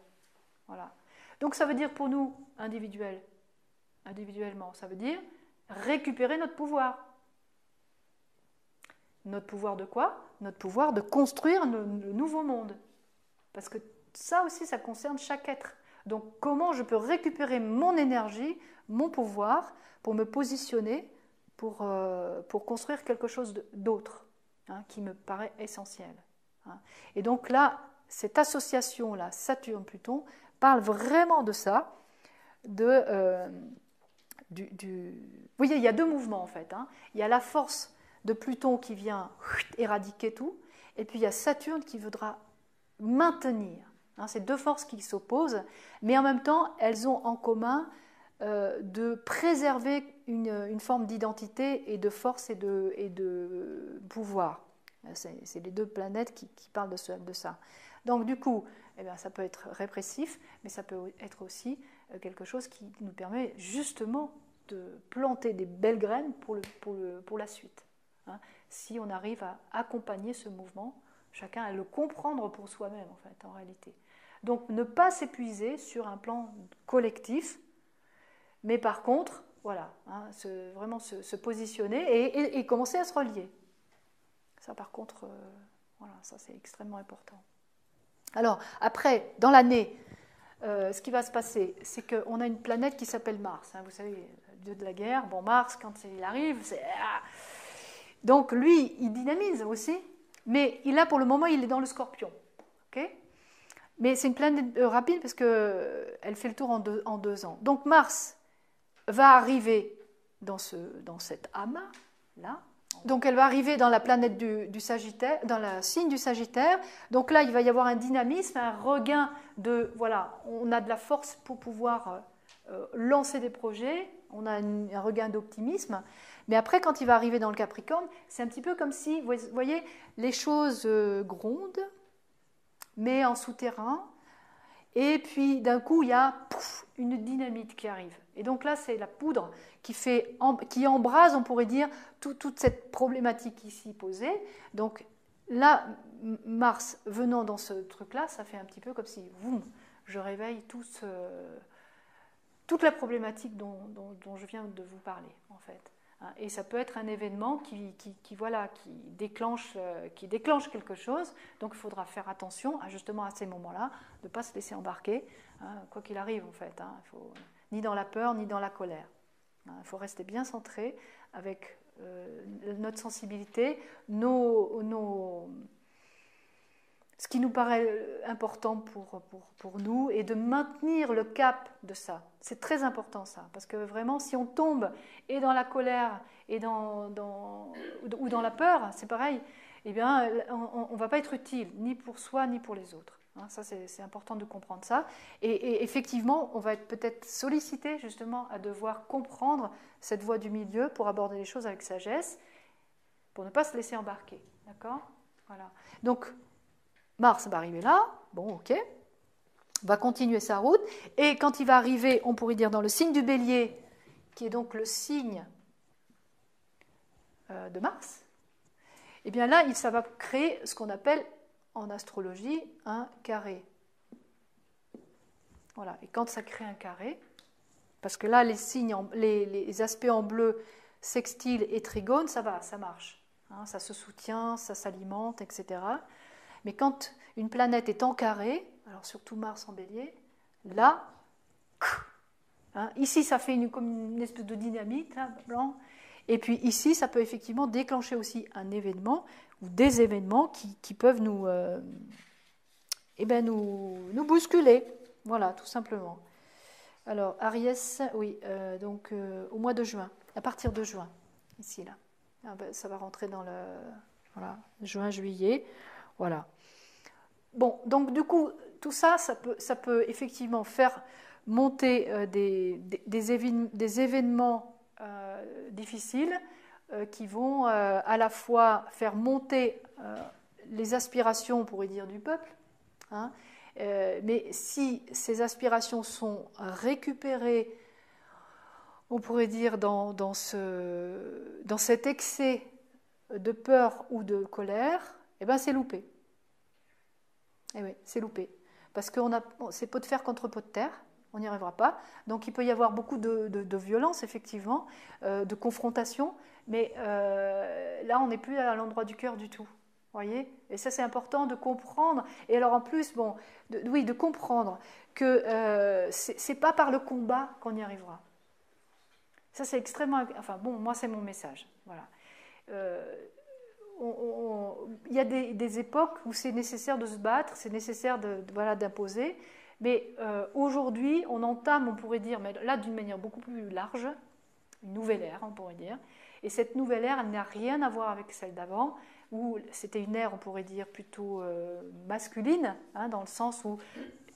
Voilà. Donc ça veut dire pour nous, individuellement, ça veut dire récupérer notre pouvoir. Notre pouvoir de quoi? Notre pouvoir de construire le nouveau monde. Parce que ça aussi, ça concerne chaque être. Donc comment je peux récupérer mon énergie, mon pouvoir, pour me positionner, pour construire quelque chose d'autre, hein, qui me paraît essentiel. Hein. Et donc là, cette association-là, Saturne-Pluton, parle vraiment de ça. Vous voyez, il y a deux mouvements en fait. Hein. Il y a la force de Pluton qui vient éradiquer tout, et puis il y a Saturne qui voudra maintenir. Hein, c'est deux forces qui s'opposent, mais en même temps, elles ont en commun de préserver une forme d'identité et de force et de pouvoir. C'est les deux planètes qui parlent de ça. Donc du coup, eh bien, ça peut être répressif, mais ça peut être aussi quelque chose qui nous permet justement de planter des belles graines pour la suite. Hein, si on arrive à accompagner ce mouvement, chacun à le comprendre pour soi-même, en fait, en réalité. Donc ne pas s'épuiser sur un plan collectif, mais par contre, voilà, hein, vraiment se positionner et commencer à se relier. Ça, par contre, voilà, ça c'est extrêmement important. Alors, après, dans l'année, ce qui va se passer, c'est qu'on a une planète qui s'appelle Mars. Hein, vous savez, le dieu de la guerre. Bon, Mars, quand il arrive, c'est... Donc, lui, il dynamise aussi, mais là, pour le moment, il est dans le Scorpion. Okay, mais c'est une planète rapide parce qu'elle fait le tour en 2 ans. Donc, Mars va arriver dans cet amas, là. Donc elle va arriver dans la planète du Sagittaire, dans le signe du Sagittaire. Donc là, il va y avoir un dynamisme, un regain de... Voilà, on a de la force pour pouvoir lancer des projets, on a un regain d'optimisme. Mais après, quand il va arriver dans le Capricorne, c'est un petit peu comme si, vous voyez, les choses grondent, mais en souterrain. Et puis d'un coup, il y a une dynamite qui arrive. Et donc là, c'est la poudre qui embrase, on pourrait dire, toute cette problématique ici posée. Donc là, Mars venant dans ce truc-là, ça fait un petit peu comme si, je réveille toute la problématique dont je viens de vous parler, en fait. hein. Et ça peut être un événement voilà, qui déclenche quelque chose. Donc il faudra faire attention justement à ces moments-là, de ne pas se laisser embarquer, hein, quoi qu'il arrive en fait. Hein. Ni dans la peur, ni dans la colère. Hein. Il faut rester bien centré avec notre sensibilité, ce qui nous paraît important pour nous, et de maintenir le cap de ça. C'est très important ça, parce que vraiment, si on tombe et dans la colère ou dans la peur, c'est pareil, eh bien, on ne va pas être utile, ni pour soi, ni pour les autres. Hein, ça, c'est important de comprendre ça. Et effectivement, on va être peut-être sollicité justement à devoir comprendre cette voie du milieu pour aborder les choses avec sagesse, pour ne pas se laisser embarquer. D'accord ? Voilà. Donc, Mars va arriver là, bon, ok, va continuer sa route, et quand il va arriver, on pourrait dire dans le signe du Bélier, qui est donc le signe de Mars, et bien là, ça va créer ce qu'on appelle en astrologie un carré. Voilà, et quand ça crée un carré, parce que là, les signes, les aspects en bleu, sextile et trigone, ça va, ça marche, hein, ça se soutient, ça s'alimente, etc. Mais quand une planète est en carré, alors surtout Mars en Bélier, là, hein, ici ça fait comme une espèce de dynamite, là, blanc, et puis ici ça peut effectivement déclencher aussi un événement ou des événements qui peuvent nous bousculer, voilà, tout simplement. Alors Aries, oui, donc au mois de juin, à partir de juin, ici là, ça va rentrer dans le juin, juillet, voilà. Bon, donc du coup, tout ça, ça peut effectivement faire monter des événements difficiles qui vont à la fois faire monter les aspirations, on pourrait dire, du peuple, hein, mais si ces aspirations sont récupérées, on pourrait dire, dans cet excès de peur ou de colère, eh ben c'est loupé. Eh oui, c'est loupé. Parce que c'est pot de fer contre pot de terre, on n'y arrivera pas. Donc il peut y avoir beaucoup de violence, effectivement, de confrontation, mais là, on n'est plus à l'endroit du cœur du tout. Voyez ? Et ça, c'est important de comprendre. Et alors, en plus, de comprendre que c'est pas par le combat qu'on y arrivera. Ça, c'est extrêmement... Enfin, bon, moi, c'est mon message. Voilà. Il y a des époques où c'est nécessaire de se battre, c'est nécessaire d'imposer, mais aujourd'hui, on entame, on pourrait dire, mais là d'une manière beaucoup plus large, une nouvelle ère, on pourrait dire, et cette nouvelle ère, elle n'a rien à voir avec celle d'avant, où c'était une ère, on pourrait dire, plutôt masculine, hein, dans le sens où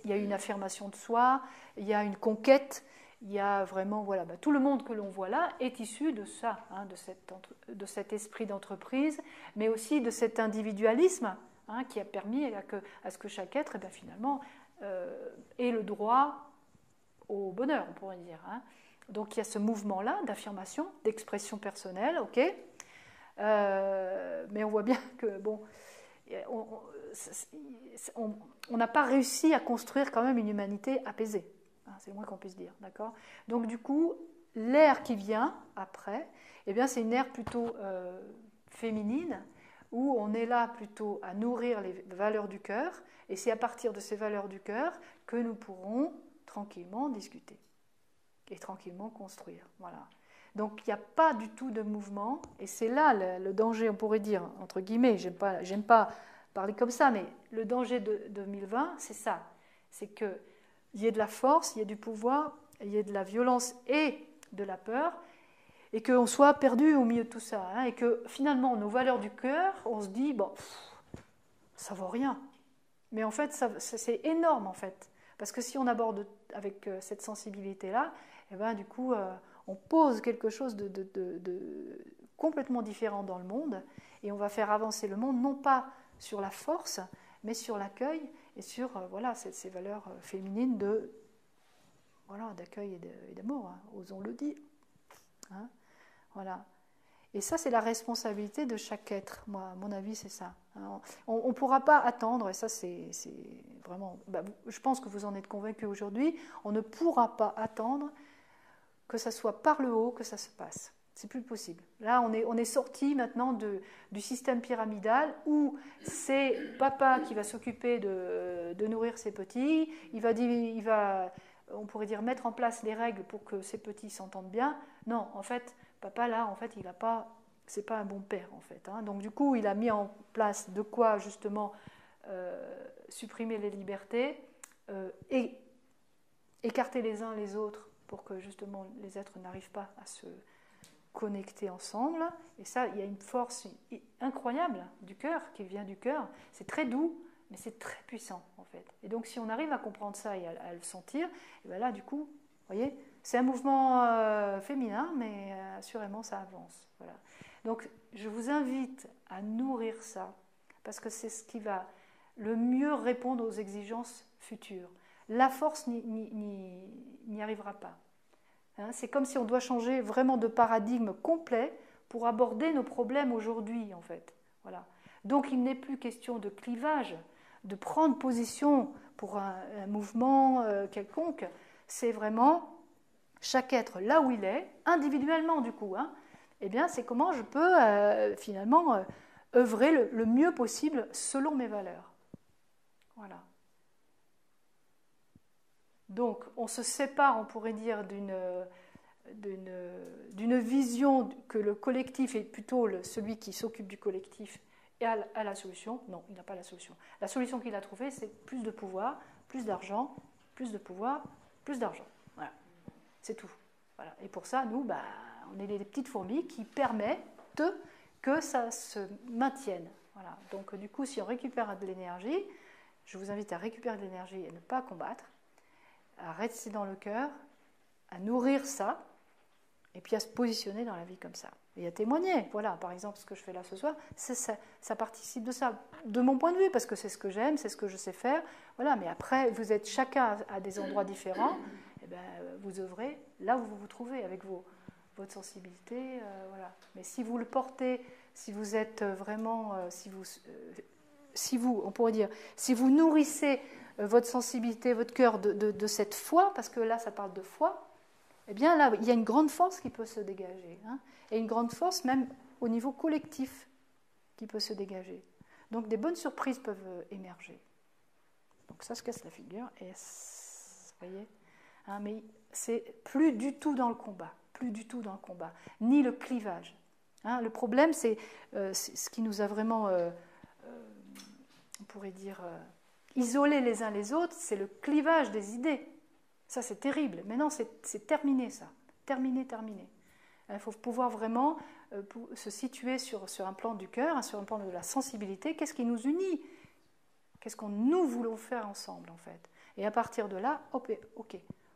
il y a une affirmation de soi, il y a une conquête, il y a vraiment, tout le monde que l'on voit là est issu de ça, hein, de cet esprit d'entreprise, mais aussi de cet individualisme, hein, qui a permis à ce que chaque être, finalement, ait le droit au bonheur, on pourrait dire. Hein. Donc il y a ce mouvement-là d'affirmation, d'expression personnelle, ok, mais on voit bien que, on n'a pas réussi à construire quand même une humanité apaisée. C'est le moins qu'on puisse dire, d'accord ? Donc du coup, l'ère qui vient après, c'est une ère plutôt féminine, où on est là plutôt à nourrir les valeurs du cœur, et c'est à partir de ces valeurs du cœur que nous pourrons tranquillement discuter et tranquillement construire. Voilà. Donc il n'y a pas du tout de mouvement, et c'est là le danger, on pourrait dire, entre guillemets, j'aime pas parler comme ça, mais le danger de 2020, c'est ça, c'est que il y ait de la force, il y ait du pouvoir, il y ait de la violence et de la peur, et qu'on soit perdu au milieu de tout ça, hein, et que finalement, nos valeurs du cœur, on se dit, ça vaut rien. Mais en fait, c'est énorme, en fait. Parce que si on aborde avec cette sensibilité-là, du coup, on pose quelque chose de complètement différent dans le monde, et on va faire avancer le monde, non pas sur la force, mais sur l'accueil, et sur ces valeurs féminines d'accueil et d'amour, hein, osons le dire. Hein, voilà. Et ça, c'est la responsabilité de chaque être. Moi, à mon avis, c'est ça. Hein. On ne pourra pas attendre, et ça, c'est vraiment... je pense que vous en êtes convaincus aujourd'hui, on ne pourra pas attendre que ça soit par le haut que ça se passe. C'est plus possible. Là, on est sorti maintenant du système pyramidal où c'est papa qui va s'occuper de nourrir ses petits, il va, on pourrait dire, mettre en place les règles pour que ses petits s'entendent bien. Non, en fait, papa, là, en fait, il n'a pas, c'est pas un bon père, en fait. Hein. Donc, du coup, il a mis en place de quoi, justement, supprimer les libertés et écarter les uns les autres pour que, justement, les êtres n'arrivent pas à se connectés ensemble, et ça, il y a une force incroyable du cœur, qui vient du cœur, c'est très doux, mais c'est très puissant, en fait. Et donc, si on arrive à comprendre ça et à le sentir, et bien là, du coup, vous voyez, c'est un mouvement féminin, mais assurément, ça avance. Voilà. Donc, je vous invite à nourrir ça, parce que c'est ce qui va le mieux répondre aux exigences futures. La force n'y arrivera pas. Hein, c'est comme si on doit changer vraiment de paradigme complet pour aborder nos problèmes aujourd'hui, en fait. Voilà. Donc il n'est plus question de clivage, de prendre position pour un mouvement quelconque. C'est vraiment chaque être là où il est, individuellement du coup. Hein, eh bien, c'est comment je peux finalement œuvrer le mieux possible selon mes valeurs. Voilà. Donc, on se sépare, on pourrait dire, d'une vision que le collectif est plutôt celui qui s'occupe du collectif et a la solution. Non, il n'a pas la solution. La solution qu'il a trouvée, c'est plus de pouvoir, plus d'argent, plus de pouvoir, plus d'argent. Voilà, c'est tout. Voilà. Et pour ça, nous, on est des petites fourmis qui permettent que ça se maintienne. Voilà. Donc, du coup, si on récupère de l'énergie, je vous invite à récupérer de l'énergie et ne pas combattre, à rester dans le cœur, à nourrir ça, et puis à se positionner dans la vie comme ça. Et à témoigner. Voilà, par exemple, ce que je fais là ce soir, ça participe de ça, de mon point de vue, parce que c'est ce que j'aime, c'est ce que je sais faire. Voilà, mais après, vous êtes chacun à des endroits différents, et ben, vous œuvrez là où vous vous trouvez, avec votre sensibilité. Voilà. Mais si vous le portez, si vous êtes vraiment, si vous, on pourrait dire, si vous nourrissez votre sensibilité, votre cœur de cette foi, parce que là, ça parle de foi, eh bien là, il y a une grande force qui peut se dégager, hein, et une grande force même au niveau collectif qui peut se dégager. Donc des bonnes surprises peuvent émerger. Donc ça se casse la figure, et vous voyez, hein, mais c'est plus du tout dans le combat, plus du tout dans le combat, ni le clivage. Hein, le problème, c'est ce qui nous a vraiment, on pourrait dire, isolés les uns les autres, c'est le clivage des idées. Ça, c'est terrible. Maintenant, c'est terminé, ça. Terminé. Il faut pouvoir vraiment se situer sur un plan du cœur, sur un plan de la sensibilité. Qu'est-ce qui nous unit? Qu'est-ce qu'on nous voulons faire ensemble, en fait? Et à partir de là, ok,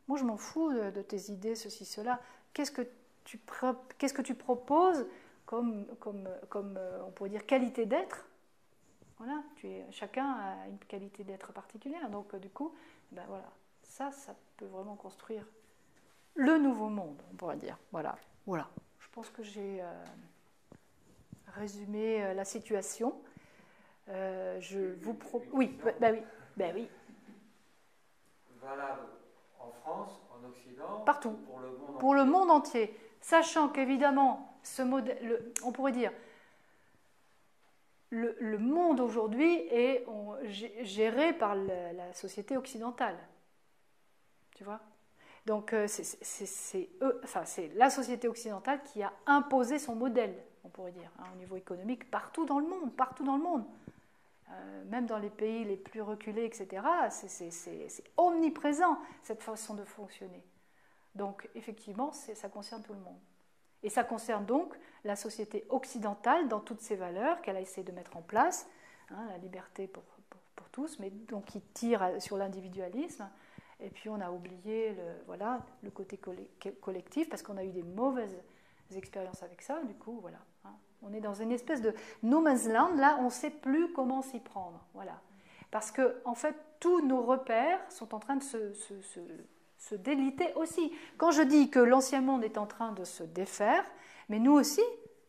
moi, je m'en fous de tes idées, ceci, cela. Qu'est-ce que tu proposes comme on pourrait dire, qualité d'être? Voilà, chacun a une qualité d'être particulière. Donc, du coup, ben voilà, ça peut vraiment construire le nouveau monde, on pourrait dire. Voilà. Je pense que j'ai résumé la situation. Je vous propose... Oui. Valable en France, en Occident, partout, pour le monde entier. Sachant qu'évidemment, ce modèle, on pourrait dire, le monde aujourd'hui est géré par la société occidentale. Tu vois? Donc, c'est la société occidentale qui a imposé son modèle, on pourrait dire, hein, au niveau économique, partout dans le monde. Même dans les pays les plus reculés, etc., c'est omniprésent, cette façon de fonctionner. Donc, effectivement, ça concerne tout le monde. Et ça concerne donc la société occidentale dans toutes ses valeurs qu'elle a essayé de mettre en place, hein, la liberté pour tous, mais donc qui tire sur l'individualisme. Et puis on a oublié le côté collectif parce qu'on a eu des mauvaises expériences avec ça. Du coup, voilà, hein, on est dans une espèce de no man's land. Là, on ne sait plus comment s'y prendre. Voilà. Parce que, en fait, tous nos repères sont en train de se déliter aussi. Quand je dis que l'ancien monde est en train de se défaire, mais nous aussi,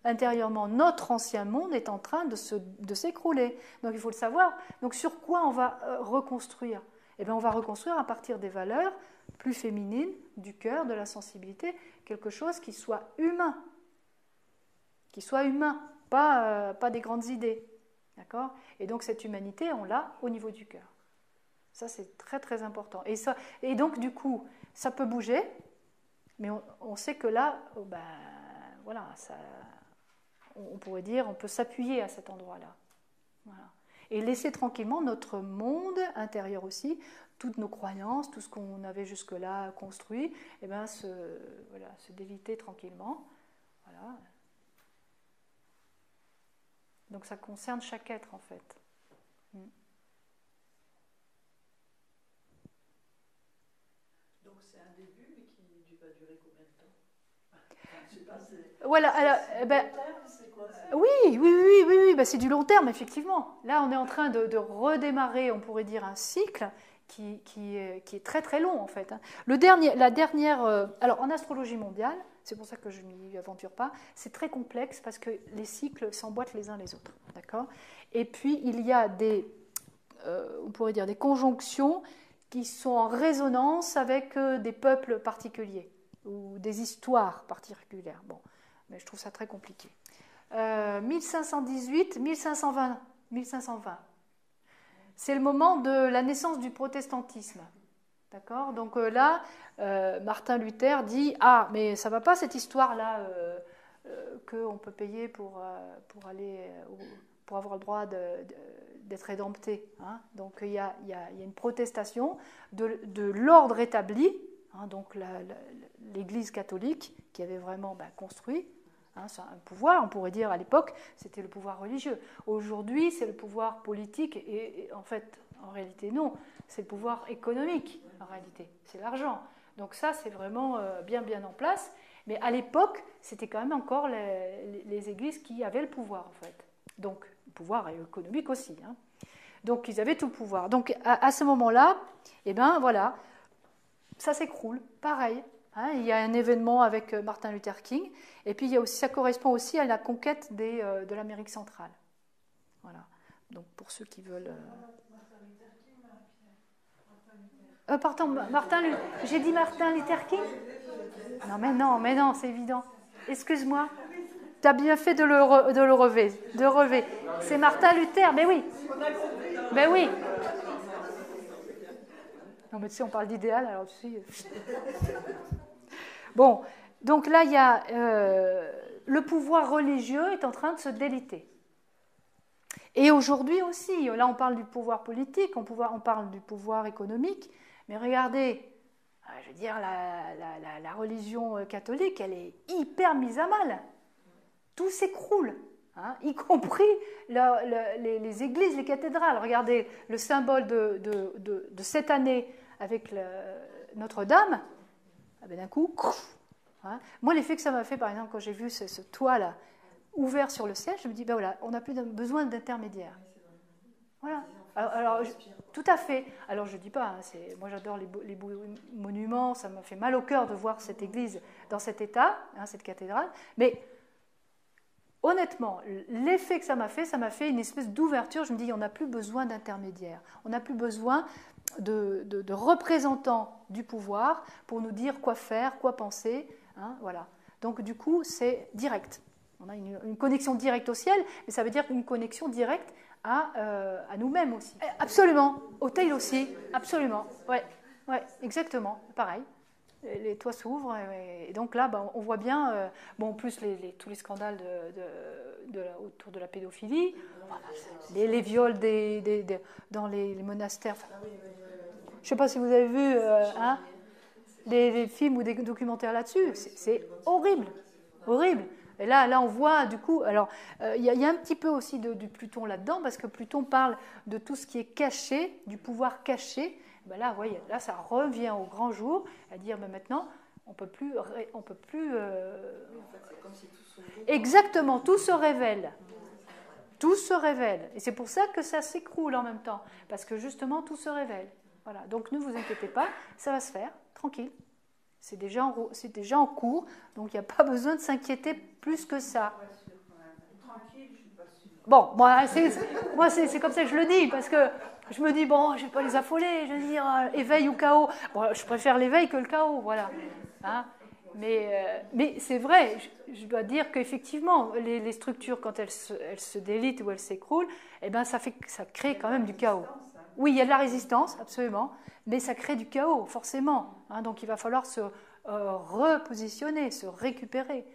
intérieurement, notre ancien monde est en train de s'écrouler. Donc il faut le savoir. Donc sur quoi on va reconstruire? Eh bien, on va reconstruire à partir des valeurs plus féminines, du cœur, de la sensibilité, quelque chose qui soit humain. qui soit humain, pas des grandes idées. D'accord ? Et donc cette humanité, on l'a au niveau du cœur. Ça, c'est très très important. Et donc, du coup, ça peut bouger, mais on sait que là, voilà, on pourrait dire, on peut s'appuyer à cet endroit-là. Voilà. Et laisser tranquillement notre monde intérieur aussi, toutes nos croyances, tout ce qu'on avait jusque-là construit, et ben se déliter tranquillement. Voilà. Donc ça concerne chaque être en fait. Donc c'est un début, mais qui va durer combien de temps? Je sais pas, voilà, alors, oui, c'est du long terme, effectivement. Là, on est en train de redémarrer, on pourrait dire, un cycle qui est très très long, en fait. Alors, en astrologie mondiale, c'est pour ça que je ne m'y aventure pas, c'est très complexe parce que les cycles s'emboîtent les uns les autres, d'accord ? Et puis, il y a on pourrait dire, des conjonctions qui sont en résonance avec des peuples particuliers ou des histoires particulières. Bon, mais je trouve ça très compliqué. 1518, 1520. C'est le moment de la naissance du protestantisme. D'accord ? Donc là, Martin Luther dit « Ah, mais ça ne va pas cette histoire-là qu'on peut payer pour avoir le droit d'être rédempté. Hein » Donc il y a une protestation de l'ordre établi, hein, donc l'Église catholique qui avait vraiment construit. C'est un pouvoir, on pourrait dire à l'époque, c'était le pouvoir religieux. Aujourd'hui, c'est le pouvoir politique et en fait, en réalité, non. C'est le pouvoir économique, en réalité. C'est l'argent. Donc ça, c'est vraiment bien en place. Mais à l'époque, c'était quand même encore les églises qui avaient le pouvoir, en fait. Donc, le pouvoir économique aussi. Hein. Donc, ils avaient tout le pouvoir. Donc, à ce moment-là, eh ben, voilà, ça s'écroule. Pareil. Hein, il y a un événement avec Martin Luther King, et puis ça correspond aussi à la conquête de l'Amérique centrale. Voilà. Donc pour ceux qui veulent. Pardon, j'ai dit Martin Luther King ? Non, mais non, c'est évident. Excuse-moi. Tu as bien fait de le relever. C'est Martin Luther, mais oui. Mais oui. Non, mais tu sais, on parle d'idéal, alors tu sais. Bon, donc là, il y a le pouvoir religieux est en train de se déliter. Et aujourd'hui aussi, là, on parle du pouvoir politique, on parle du pouvoir économique, mais regardez, je veux dire, la religion catholique, elle est hyper mise à mal. Tout s'écroule, hein, y compris les églises, les cathédrales. Regardez le symbole de cette année avec Notre-Dame. Ah ben d'un coup, hein. Moi, l'effet que ça m'a fait, par exemple, quand j'ai vu ce toit-là ouvert sur le ciel, je me dis, ben voilà, on n'a plus besoin d'intermédiaire. Voilà. Alors, tout à fait. Alors, je ne dis pas, hein, moi j'adore les beaux monuments, ça m'a fait mal au cœur de voir cette église dans cet état, hein, cette cathédrale, mais honnêtement, l'effet que ça m'a fait une espèce d'ouverture. Je me dis, on n'a plus besoin d'intermédiaire, on n'a plus besoin de représentants du pouvoir pour nous dire quoi faire, quoi penser. Hein, voilà. Donc du coup, c'est direct. On a une connexion directe au ciel, mais ça veut dire une connexion directe à nous-mêmes aussi. Absolument. Au tail aussi. Autour Ouais, exactement. Pareil. Les toits s'ouvrent et donc là, on voit bien, en plus tous les scandales autour de la pédophilie, les viols dans les monastères. Je ne sais pas si vous avez vu des films ou des documentaires là-dessus. C'est horrible, horrible. Et là, on voit du coup. Alors, il y a un petit peu aussi du Pluton là-dedans, parce que Pluton parle de tout ce qui est caché, du pouvoir caché. Ben là, voyez, là, ça revient au grand jour, à dire, maintenant, on peut plus. Comme si tout se révèle. Exactement, tout se révèle. Tout se révèle. Et c'est pour ça que ça s'écroule en même temps, parce que justement, tout se révèle. Voilà. Donc, ne vous inquiétez pas, ça va se faire, tranquille. C'est déjà en cours, donc il n'y a pas besoin de s'inquiéter plus que ça. Bon, moi, c'est comme ça que je le dis, parce que je me dis, bon, je ne vais pas les affoler, je vais dire éveil ou chaos. Bon, je préfère l'éveil que le chaos, voilà. Hein, Mais c'est vrai, je dois dire qu'effectivement, les structures, quand elles se délitent ou elles s'écroulent, eh ben ça crée quand même du chaos. Oui, il y a de la résistance, absolument, mais ça crée du chaos, forcément. Hein, donc il va falloir se repositionner, se récupérer.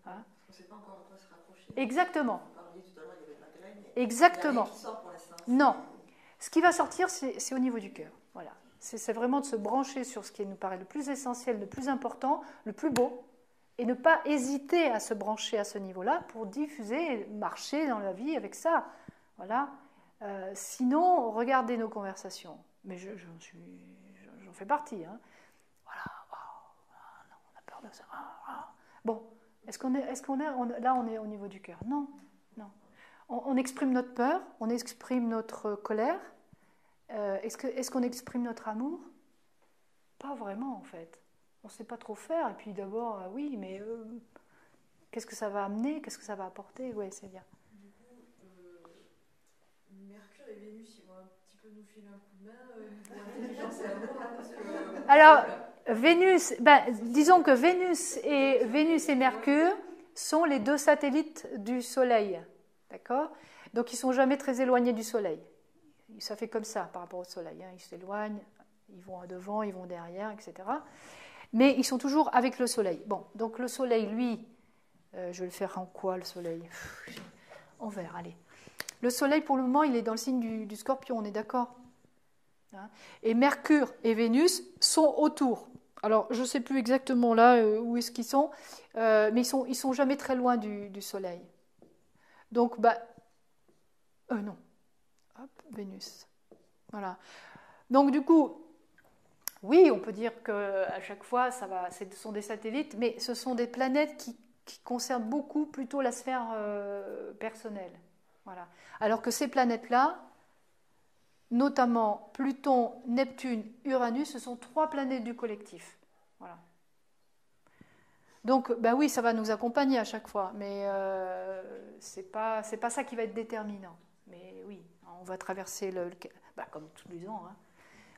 Hein. On ne sait pas encore à quoi se rapprocher. Exactement. On parlait tout à l'heure, il y avait de la graine. Exactement. Qui sort pour l'instant. Non. Ce qui va sortir, c'est au niveau du cœur. Voilà. C'est vraiment de se brancher sur ce qui nous paraît le plus essentiel, le plus important, le plus beau, et ne pas hésiter à se brancher à ce niveau-là pour diffuser, marcher dans la vie avec ça. Voilà. Sinon, regardez nos conversations. Mais j'en fais partie. Hein. Voilà. Non, on a peur de ça. Bon, là, on est au niveau du cœur. Non, non. On exprime notre peur, on exprime notre colère. Est-ce qu'on exprime notre amour? Pas vraiment, en fait. On ne sait pas trop faire. Et puis d'abord, oui, mais qu'est-ce que ça va amener? Qu'est-ce que ça va apporter? Oui, c'est bien. Du coup, Mercure et Vénus, ils vont un petit peu nous filer un coup de main, intelligence et amour, là, parce que... Alors, Vénus, disons que Vénus et Mercure sont les deux satellites du Soleil. D'accord? Donc, ils ne sont jamais très éloignés du Soleil. Ça fait comme ça par rapport au Soleil. Hein. Ils s'éloignent, ils vont à devant, ils vont derrière, etc. Mais ils sont toujours avec le Soleil. Bon, donc le Soleil, lui, je vais le faire en quoi, le Soleil? En vert, allez. Le Soleil, pour le moment, il est dans le signe du Scorpion, on est d'accord? Hein? Et Mercure et Vénus sont autour. Alors, je ne sais plus exactement là où est-ce qu'ils sont, mais ils sont jamais très loin du Soleil. Donc, non. Hop, Vénus. Voilà. Donc, du coup, oui, on peut dire qu'à chaque fois, ce sont des satellites, mais ce sont des planètes qui concernent beaucoup plutôt la sphère personnelle. Voilà. Alors que ces planètes-là, notamment Pluton, Neptune, Uranus, ce sont 3 planètes du collectif. Voilà. Donc, oui, ça va nous accompagner à chaque fois, mais c'est pas ça qui va être déterminant. Mais oui, on va traverser comme tous les ans, hein,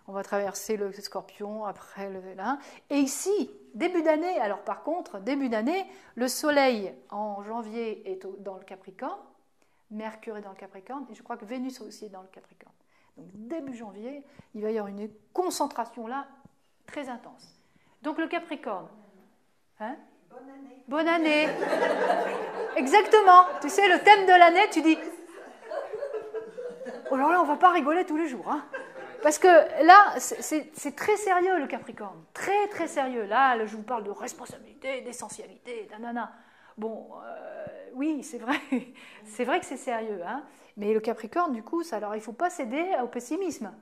on va traverser le Scorpion, après le Vélin. Et ici, début d'année, alors par contre, début d'année, le Soleil en janvier est dans le Capricorne, Mercure est dans le Capricorne, et je crois que Vénus aussi est dans le Capricorne. Donc début janvier, il va y avoir une concentration là très intense. Donc le Capricorne, hein? Bonne année. Bonne année. Exactement. Tu sais, le thème de l'année, tu dis... Oh là là, on ne va pas rigoler tous les jours. Hein. Parce que là, c'est très sérieux le Capricorne. Très, très sérieux. Là, je vous parle de responsabilité, d'essentialité, nanana. Bon, oui, c'est vrai. C'est vrai que c'est sérieux. Hein. Mais le Capricorne, du coup, alors il ne faut pas céder au pessimisme.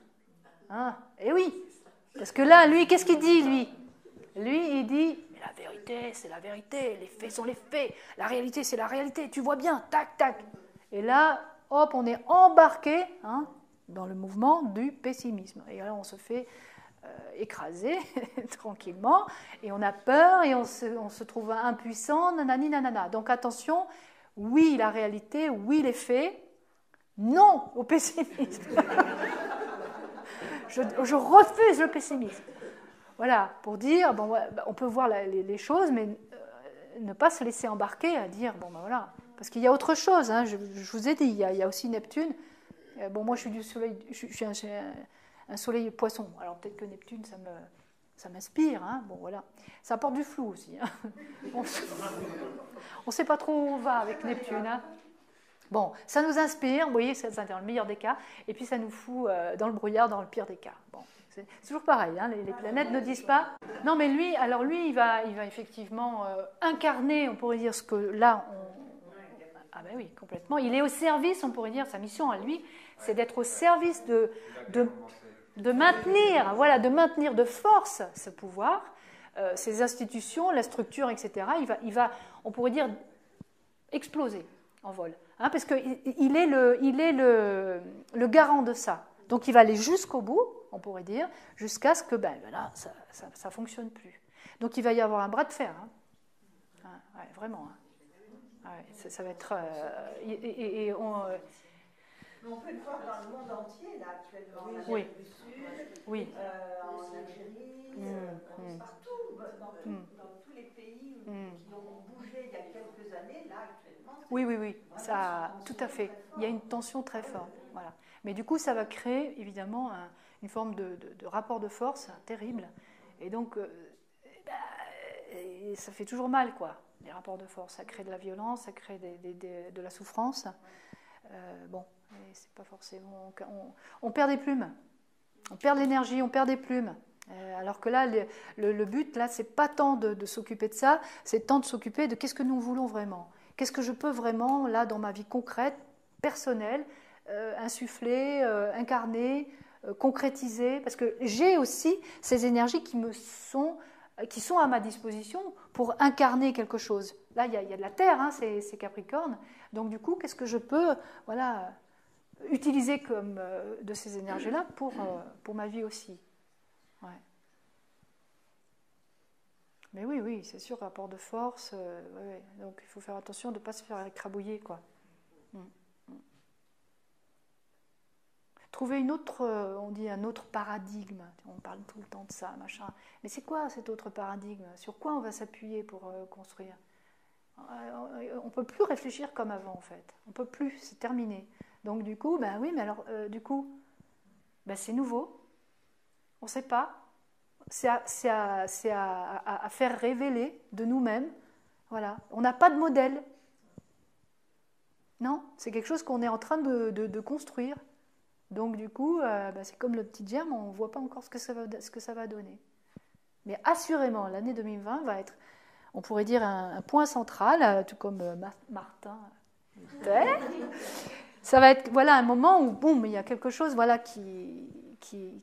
Hein. Et oui. Parce que là, lui, qu'est-ce qu'il dit, lui? Lui, il dit... La vérité, c'est la vérité, les faits sont les faits, la réalité, c'est la réalité, tu vois bien, tac, tac. Et là, hop, on est embarqué dans le mouvement du pessimisme. Et là, on se fait écraser tranquillement, et on a peur, et on se trouve impuissant, nanani, nanana. Donc attention, oui, la réalité, oui, les faits, non au pessimisme. Je refuse le pessimisme. Voilà, pour dire, on peut voir les choses, mais ne pas se laisser embarquer à dire, voilà. Parce qu'il y a autre chose, hein, je vous ai dit, il y a aussi Neptune. Moi, je suis du soleil, je suis un soleil poisson. Alors peut-être que Neptune, ça m'inspire, hein, voilà. Ça apporte du flou aussi. Hein. On ne sait pas trop où on va avec Neptune. Hein. Bon, ça nous inspire, vous voyez, ça dans le meilleur des cas, et puis ça nous fout dans le brouillard dans le pire des cas. Bon. C'est toujours pareil, hein, les planètes ne disent pas. Non, mais lui, il va effectivement incarner, on pourrait dire, ce que là, ah ben oui, complètement. Il est au service, on pourrait dire, sa mission à lui, c'est d'être au service de maintenir, voilà, de maintenir de force ce pouvoir, ces institutions, la structure, etc. Il va, on pourrait dire, exploser en vol, hein, parce qu'il est le garant de ça. Donc il va aller jusqu'au bout, on pourrait dire, jusqu'à ce que là, ça ne fonctionne plus. Donc il va y avoir un bras de fer. Hein. Ouais, vraiment. Hein. Ouais, ça va être... Mais on peut le voir dans le monde entier, là, actuellement. En Amérique du Sud, oui. En Algérie, partout, dans tous les pays actuellement. Oui, oui, oui, ça, tout à fait. Il y a une tension très forte. Voilà. Mais du coup, ça va créer évidemment une forme de rapport de force terrible. Et donc, et ça fait toujours mal, quoi, les rapports de force. Ça crée de la violence, ça crée de la souffrance. Bon, c'est pas forcément. On perd des plumes. On perd de l'énergie, on perd des plumes. Alors que là, le but, là, c'est pas tant de s'occuper de ça, c'est tant de s'occuper de qu'est-ce que nous voulons vraiment. Qu'est-ce que je peux vraiment, là, dans ma vie concrète, personnelle, insuffler, incarner, concrétiser. Parce que j'ai aussi ces énergies qui sont à ma disposition pour incarner quelque chose. Là, il y a de la terre, hein, c'est Capricorne. Donc, du coup, qu'est-ce que je peux utiliser comme de ces énergies-là pour ma vie aussi. Ouais. Mais oui, c'est sûr, rapport de force. Ouais. Donc, il faut faire attention de ne pas se faire écrabouiller, quoi. Trouver une autre, on dit un autre paradigme. On parle tout le temps de ça, machin. Mais c'est quoi cet autre paradigme? Sur quoi on va s'appuyer pour construire? On ne peut plus réfléchir comme avant, en fait. On ne peut plus, c'est terminé. Donc du coup, ben oui, mais alors, du coup, ben, c'est nouveau. On ne sait pas. C'est à faire révéler de nous-mêmes. Voilà. On n'a pas de modèle. Non, c'est quelque chose qu'on est en train de construire. Donc du coup, ben, c'est comme le petit germe, on ne voit pas encore ce que ça va donner. Mais assurément, l'année 2020 va être, on pourrait dire, un point central, tout comme Martin Luther. Ça va être un moment où, boum, il y a quelque chose qui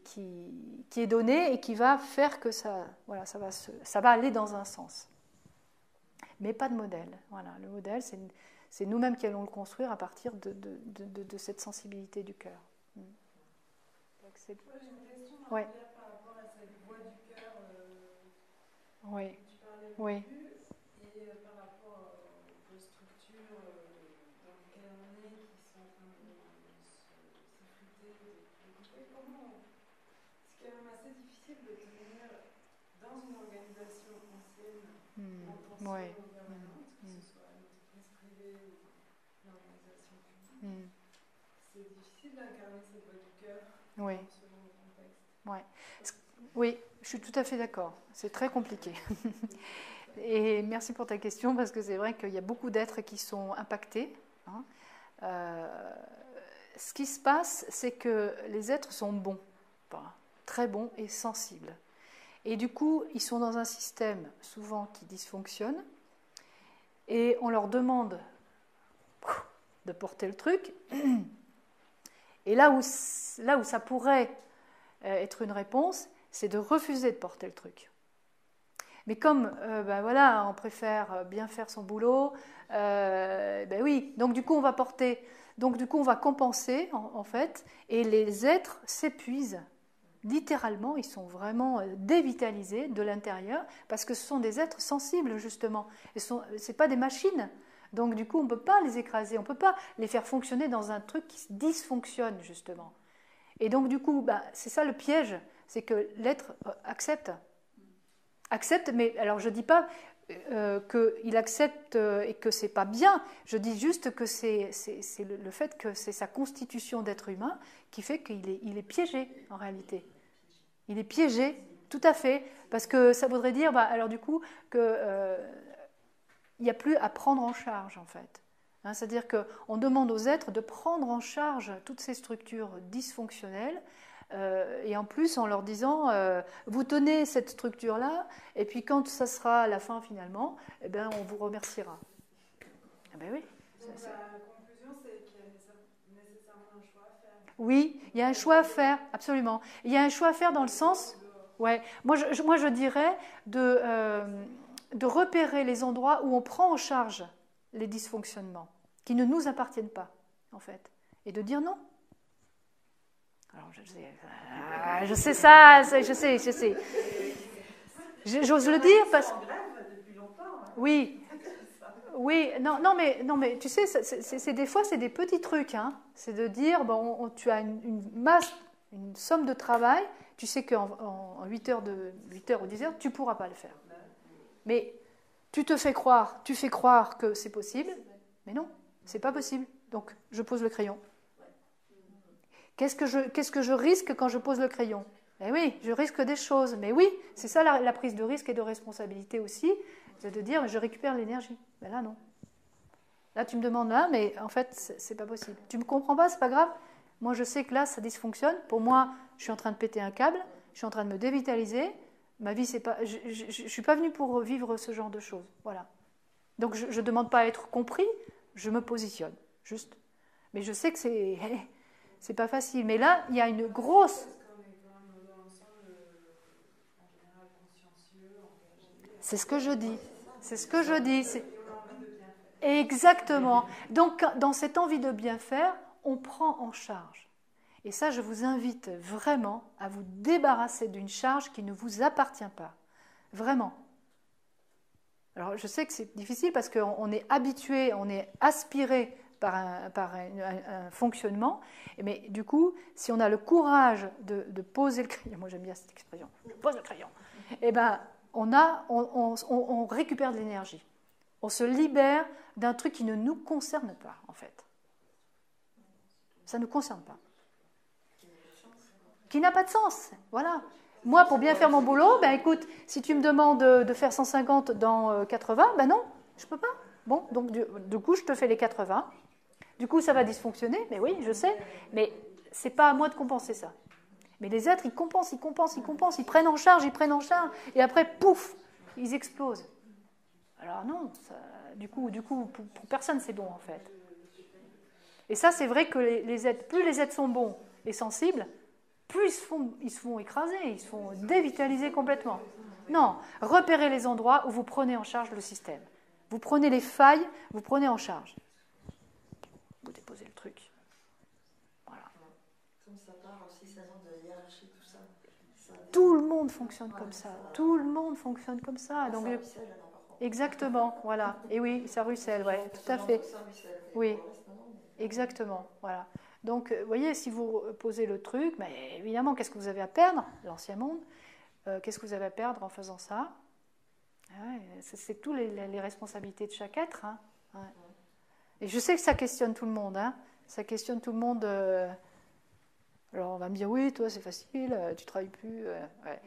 est donné et qui va faire que ça va aller dans un sens. Mais pas de modèle. Voilà, le modèle, c'est nous-mêmes qui allons le construire à partir de cette sensibilité du cœur. J'ai une question par rapport à cette voix du cœur oui. dont tu parlais au début, et par rapport aux structures dans lesquelles on est, qui sont en train de s'effriter, de couper. C'est quand même assez difficile de tenir dans une organisation ancienne, en tension permanente, que ce soit une entreprise privée ou une organisation publique. C'est difficile d'incarner cette voix du cœur. Oui. Oui, je suis tout à fait d'accord. C'est très compliqué. Et merci pour ta question, parce que c'est vrai qu'il y a beaucoup d'êtres qui sont impactés. Hein. Ce qui se passe, c'est que les êtres sont bons, très bons et sensibles. Et du coup, ils sont dans un système souvent qui dysfonctionne, et on leur demande de porter le truc. Et là où ça pourrait être une réponse, c'est de refuser de porter le truc. Mais comme on préfère bien faire son boulot, oui, donc du coup on va porter, donc du coup on va compenser en fait, et les êtres s'épuisent. Littéralement, ils sont vraiment dévitalisés de l'intérieur, parce que ce sont des êtres sensibles justement. C'est pas des machines. Donc du coup, on ne peut pas les écraser, on ne peut pas les faire fonctionner dans un truc qui dysfonctionne, justement. Et donc du coup, c'est ça le piège, c'est que l'être accepte. Accepte, mais alors je ne dis pas qu'il accepte et que ce n'est pas bien, je dis juste que c'est le fait que c'est sa constitution d'être humain qui fait qu'il est piégé, en réalité. Il est piégé, tout à fait, parce que ça voudrait dire, alors du coup, que... il n'y a plus à prendre en charge, en fait. Hein, c'est-à-dire qu'on demande aux êtres de prendre en charge toutes ces structures dysfonctionnelles, et en plus en leur disant vous tenez cette structure-là, et puis quand ça sera à la fin finalement, on vous remerciera. Eh bien oui. Donc la conclusion, c'est qu'il y a nécessairement un choix à faire. Oui, il y a un choix à faire, absolument. Il y a un choix à faire dans le sens... Ouais, moi je dirais de repérer les endroits où on prend en charge les dysfonctionnements, qui ne nous appartiennent pas, en fait, et de dire non. Alors, je sais ça, je sais. J'ose le dire parce que... Oui, non, mais tu sais, c'est des fois, c'est des petits trucs, hein. C'est de dire, tu as une masse, une somme de travail, tu sais qu'en 8 heures ou 10 heures, tu ne pourras pas le faire. Mais tu fais croire que c'est possible, Mais non, c'est pas possible. Donc, je pose le crayon. Qu'est-ce que je risque quand je pose le crayon? Eh oui, je risque des choses. Mais oui, c'est ça la prise de risque et de responsabilité aussi, c'est de dire, je récupère l'énergie. Mais là, non. Là, tu me demandes là, mais en fait, c'est pas possible. Tu me comprends pas, c'est pas grave. Moi, je sais que là, ça dysfonctionne. Pour moi, je suis en train de péter un câble, je suis en train de me dévitaliser. Ma vie, c'est pas. Je suis pas venue pour vivre ce genre de choses. Voilà. Donc, je ne demande pas à être compris, je me positionne, juste. Mais je sais que c'est pas facile. Mais là, il y a une grosse. C'est ce que je dis. C'est ce que je dis. Exactement. Donc, dans cette envie de bien faire, on prend en charge. Et ça, je vous invite vraiment à vous débarrasser d'une charge qui ne vous appartient pas. Vraiment. Alors, je sais que c'est difficile parce qu'on est habitué, on est aspiré par un fonctionnement. Mais du coup, si on a le courage de poser le crayon, moi j'aime bien cette expression, je pose le crayon, eh bien, on récupère de l'énergie. On se libère d'un truc qui ne nous concerne pas, en fait. Ça ne nous concerne pas. Qui n'a pas de sens, voilà. Moi, pour bien faire mon boulot, ben écoute, si tu me demandes de faire 150 dans 80, ben non, je ne peux pas. Bon, donc du coup, je te fais les 80. Du coup, ça va dysfonctionner, mais oui, je sais. Mais ce n'est pas à moi de compenser ça. Mais les êtres, ils compensent, ils prennent en charge, et après, pouf, ils explosent. Alors non, ça, du coup pour personne, c'est bon, en fait. Et ça, c'est vrai que les êtres, plus les êtres sont bons et sensibles, plus ils se font écraser, ils se font dévitaliser complètement. Non, repérez les endroits où vous prenez en charge le système. Vous prenez les failles, vous prenez en charge. Vous déposez le truc. Voilà. Comme ça part aussi, ça genre de hiérarchie, tout ça. Tout le monde fonctionne comme ça. Tout le monde fonctionne comme ça. Donc, exactement, voilà. Et oui, ça ruisselle, ouais, tout à fait. Oui, exactement, voilà. Donc, vous voyez, si vous posez le truc, mais évidemment, qu'est-ce que vous avez à perdre, l'ancien monde? Qu'est-ce que vous avez à perdre en faisant ça? Ouais, c'est toutes les responsabilités de chaque être. Hein. Ouais. Et je sais que ça questionne tout le monde. Hein. Ça questionne tout le monde. Alors, on va me dire, oui, toi, c'est facile, tu ne travailles plus. Ouais.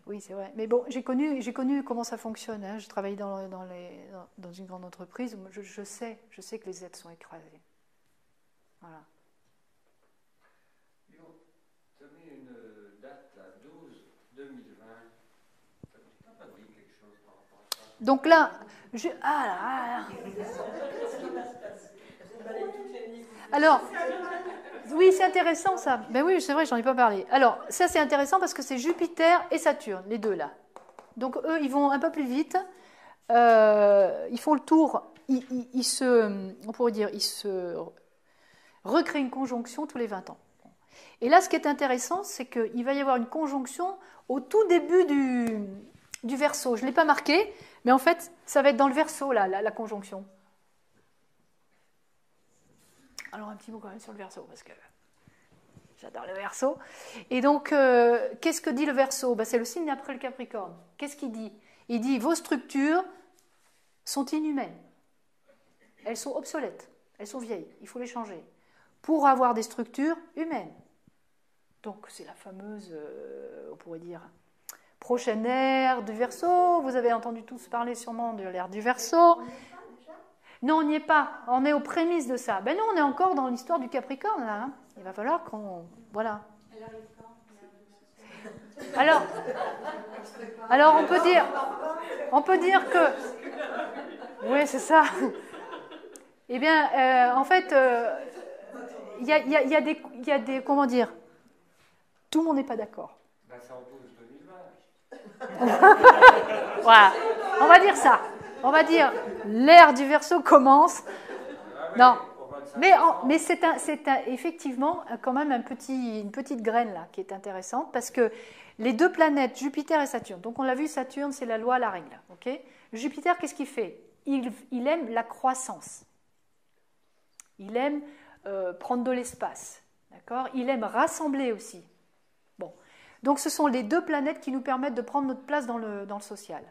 Oui, c'est vrai. Mais bon, j'ai connu comment ça fonctionne. Hein. Je travaillais dans une grande entreprise. Je sais que les êtres sont écrasés. Voilà. Tu as mis une date à 12-2020. Tu n'as pas dit quelque chose par rapport à ça? Donc là, alors, oui, c'est intéressant ça. Ben oui, c'est vrai, j'en ai pas parlé. Alors, ça c'est intéressant parce que c'est Jupiter et Saturne, les deux là. Donc eux, ils vont un peu plus vite. Ils font le tour. On pourrait dire, ils se recréent une conjonction tous les 20 ans. Et là, ce qui est intéressant, c'est qu'il va y avoir une conjonction au tout début du Verseau. Je ne l'ai pas marqué, mais en fait, ça va être dans le Verseau, là, la conjonction. Alors, un petit mot quand même sur le Verseau, parce que j'adore le Verseau. Et donc, qu'est-ce que dit le Verseau? C'est le signe après le Capricorne. Qu'est-ce qu'il dit? Il dit, vos structures sont inhumaines. Elles sont obsolètes. Elles sont vieilles. Il faut les changer. Pour avoir des structures humaines. Donc, c'est la fameuse, on pourrait dire, prochaine ère du Verseau. Vous avez entendu tous parler sûrement de l'ère du Verseau. Non, on n'y est pas. On est aux prémices de ça. Ben non, on est encore dans l'histoire du Capricorne, là. Hein. Il va falloir qu'on... Voilà. Elle arrive quand? Alors on peut dire que... Oui, c'est ça. Eh bien, en fait, il y a des... Comment dire? Tout le monde n'est pas d'accord. Ben, c'est en 12-2020. Voilà. On va dire ça. On va dire l'ère du Verseau commence. Non. Mais c'est effectivement quand même une petite graine là qui est intéressante parce que les deux planètes, Jupiter et Saturne, donc on l'a vu, Saturne c'est la loi, la règle. Okay. Jupiter, qu'est-ce qu'il fait? Il aime la croissance. Il aime prendre de l'espace. D'accord. Il aime rassembler aussi. Bon. Donc ce sont les deux planètes qui nous permettent de prendre notre place dans le social.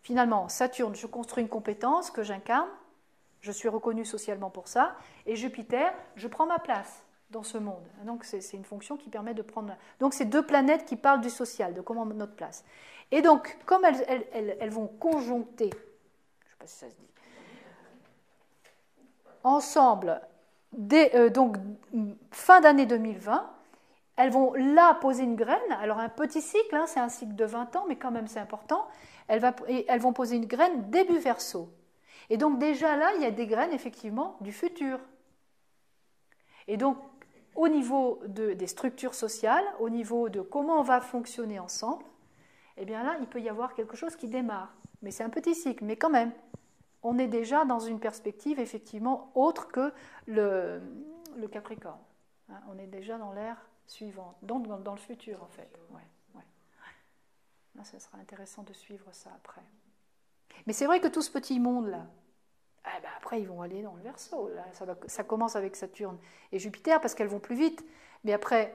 Finalement, Saturne, je construis une compétence que j'incarne, je suis reconnu socialement pour ça, et Jupiter, je prends ma place dans ce monde. Donc c'est une fonction qui permet de prendre... Donc c'est deux planètes qui parlent du social, de comment notre place. Et donc, comme elles vont conjoncter, je ne sais pas si ça se dit, ensemble, donc fin d'année 2020, elles vont là poser une graine, alors un petit cycle, hein, c'est un cycle de 20 ans, mais quand même c'est important, elles vont poser une graine début Verseau. Et donc déjà là, il y a des graines effectivement du futur. Et donc, au niveau des structures sociales, au niveau de comment on va fonctionner ensemble, eh bien là, il peut y avoir quelque chose qui démarre. Mais c'est un petit cycle, mais quand même, on est déjà dans une perspective effectivement autre que le Capricorne. Hein, on est déjà dans l'ère suivante, donc dans le futur en fait. Ouais. Là, ce sera intéressant de suivre ça après. Mais c'est vrai que tout ce petit monde-là, après ils vont aller dans le Verseau. Là, ça commence avec Saturne et Jupiter parce qu'elles vont plus vite. Mais après,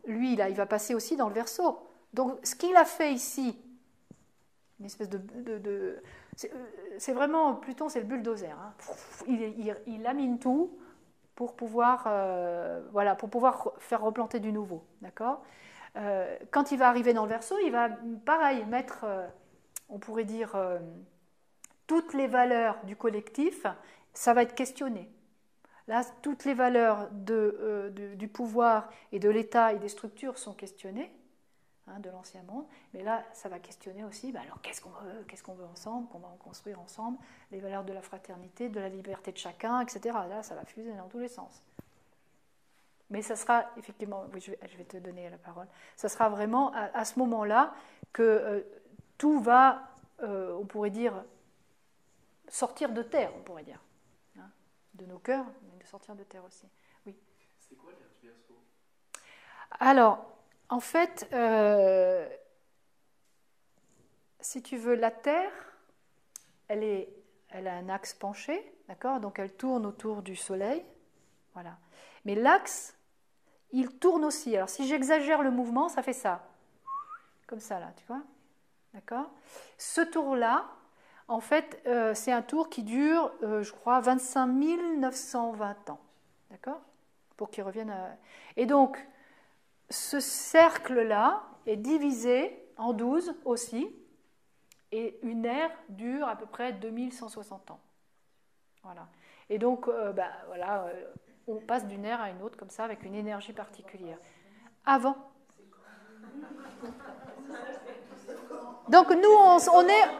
lui, là, il va passer aussi dans le Verseau. Donc, ce qu'il a fait ici, une espèce c'est vraiment, Pluton, c'est le bulldozer. Hein. Il lamine tout pour pouvoir, pour pouvoir faire replanter du nouveau. D'accord ? Quand il va arriver dans le Verseau, il va, pareil, mettre, on pourrait dire, toutes les valeurs du collectif, ça va être questionné. Là, toutes les valeurs du pouvoir et de l'État et des structures sont questionnées, hein, de l'ancien monde, mais là, ça va questionner aussi, alors qu'est-ce qu'on veut ensemble, qu'on va en construire ensemble, les valeurs de la fraternité, de la liberté de chacun, etc. Là, ça va fuser dans tous les sens. Mais ça sera, effectivement, oui, je vais te donner la parole, ça sera vraiment à ce moment-là que tout va, on pourrait dire, sortir de terre, on pourrait dire. Hein, de nos cœurs, mais de sortir de terre aussi. Oui. C'est quoi l'ère du Verseau ? Alors, en fait, si tu veux, la Terre, elle a un axe penché, d'accord ? Donc elle tourne autour du Soleil, voilà. Mais l'axe, il tourne aussi. Alors si j'exagère le mouvement, ça fait ça, comme ça là, tu vois ? D'accord ? Ce tour-là, en fait, c'est un tour qui dure, je crois, 25 920 ans, d'accord ? Pour qu'il revienne à... Et donc, ce cercle-là est divisé en 12 aussi, et une ère dure à peu près 2160 ans. Voilà. Et donc, on passe d'une ère à une autre comme ça, avec une énergie particulière. Avant. Donc nous, on est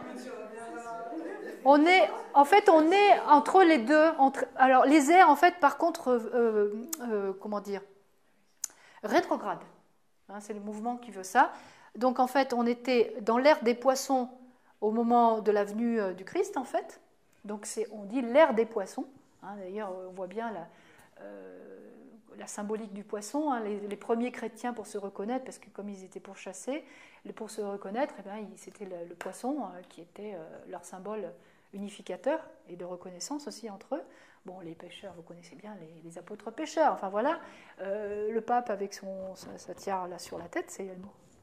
entre les deux. Alors les airs, en fait, par contre, rétrograde. Hein, c'est le mouvement qui veut ça. Donc en fait, on était dans l'ère des poissons au moment de la venue du Christ, en fait. Donc on dit l'ère des poissons. Hein, d'ailleurs, on voit bien la symbolique du poisson. Hein, les premiers chrétiens, pour se reconnaître, parce que comme ils étaient pourchassés, pour se reconnaître, c'était le poisson qui était leur symbole unificateur et de reconnaissance aussi entre eux. Bon, les pêcheurs, vous connaissez bien les apôtres pêcheurs. Enfin voilà, le pape avec sa tiare là sur la tête, c'est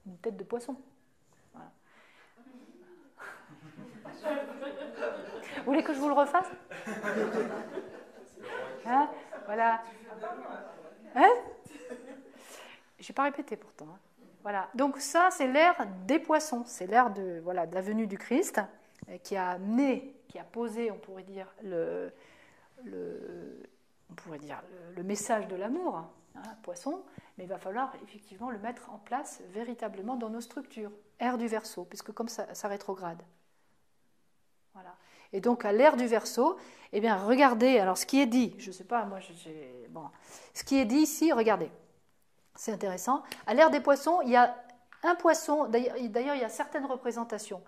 une tête de poisson. Voilà. Vous voulez que je vous le refasse ? Hein ? Voilà. Hein ? J'ai pas répété pourtant. Hein. Voilà. Donc ça, c'est l'ère des poissons. C'est l'ère de la venue du Christ qui a posé, on pourrait dire, le message de l'amour, hein, poisson, mais il va falloir effectivement le mettre en place véritablement dans nos structures. Ère du Verseau, puisque comme ça rétrograde. Voilà. Et donc à l'ère du Verseau, eh bien regardez, alors ce qui est dit, je ne sais pas, moi ce qui est dit ici, regardez, c'est intéressant. À l'ère des poissons, il y a un poisson, d'ailleurs il y a certaines représentations.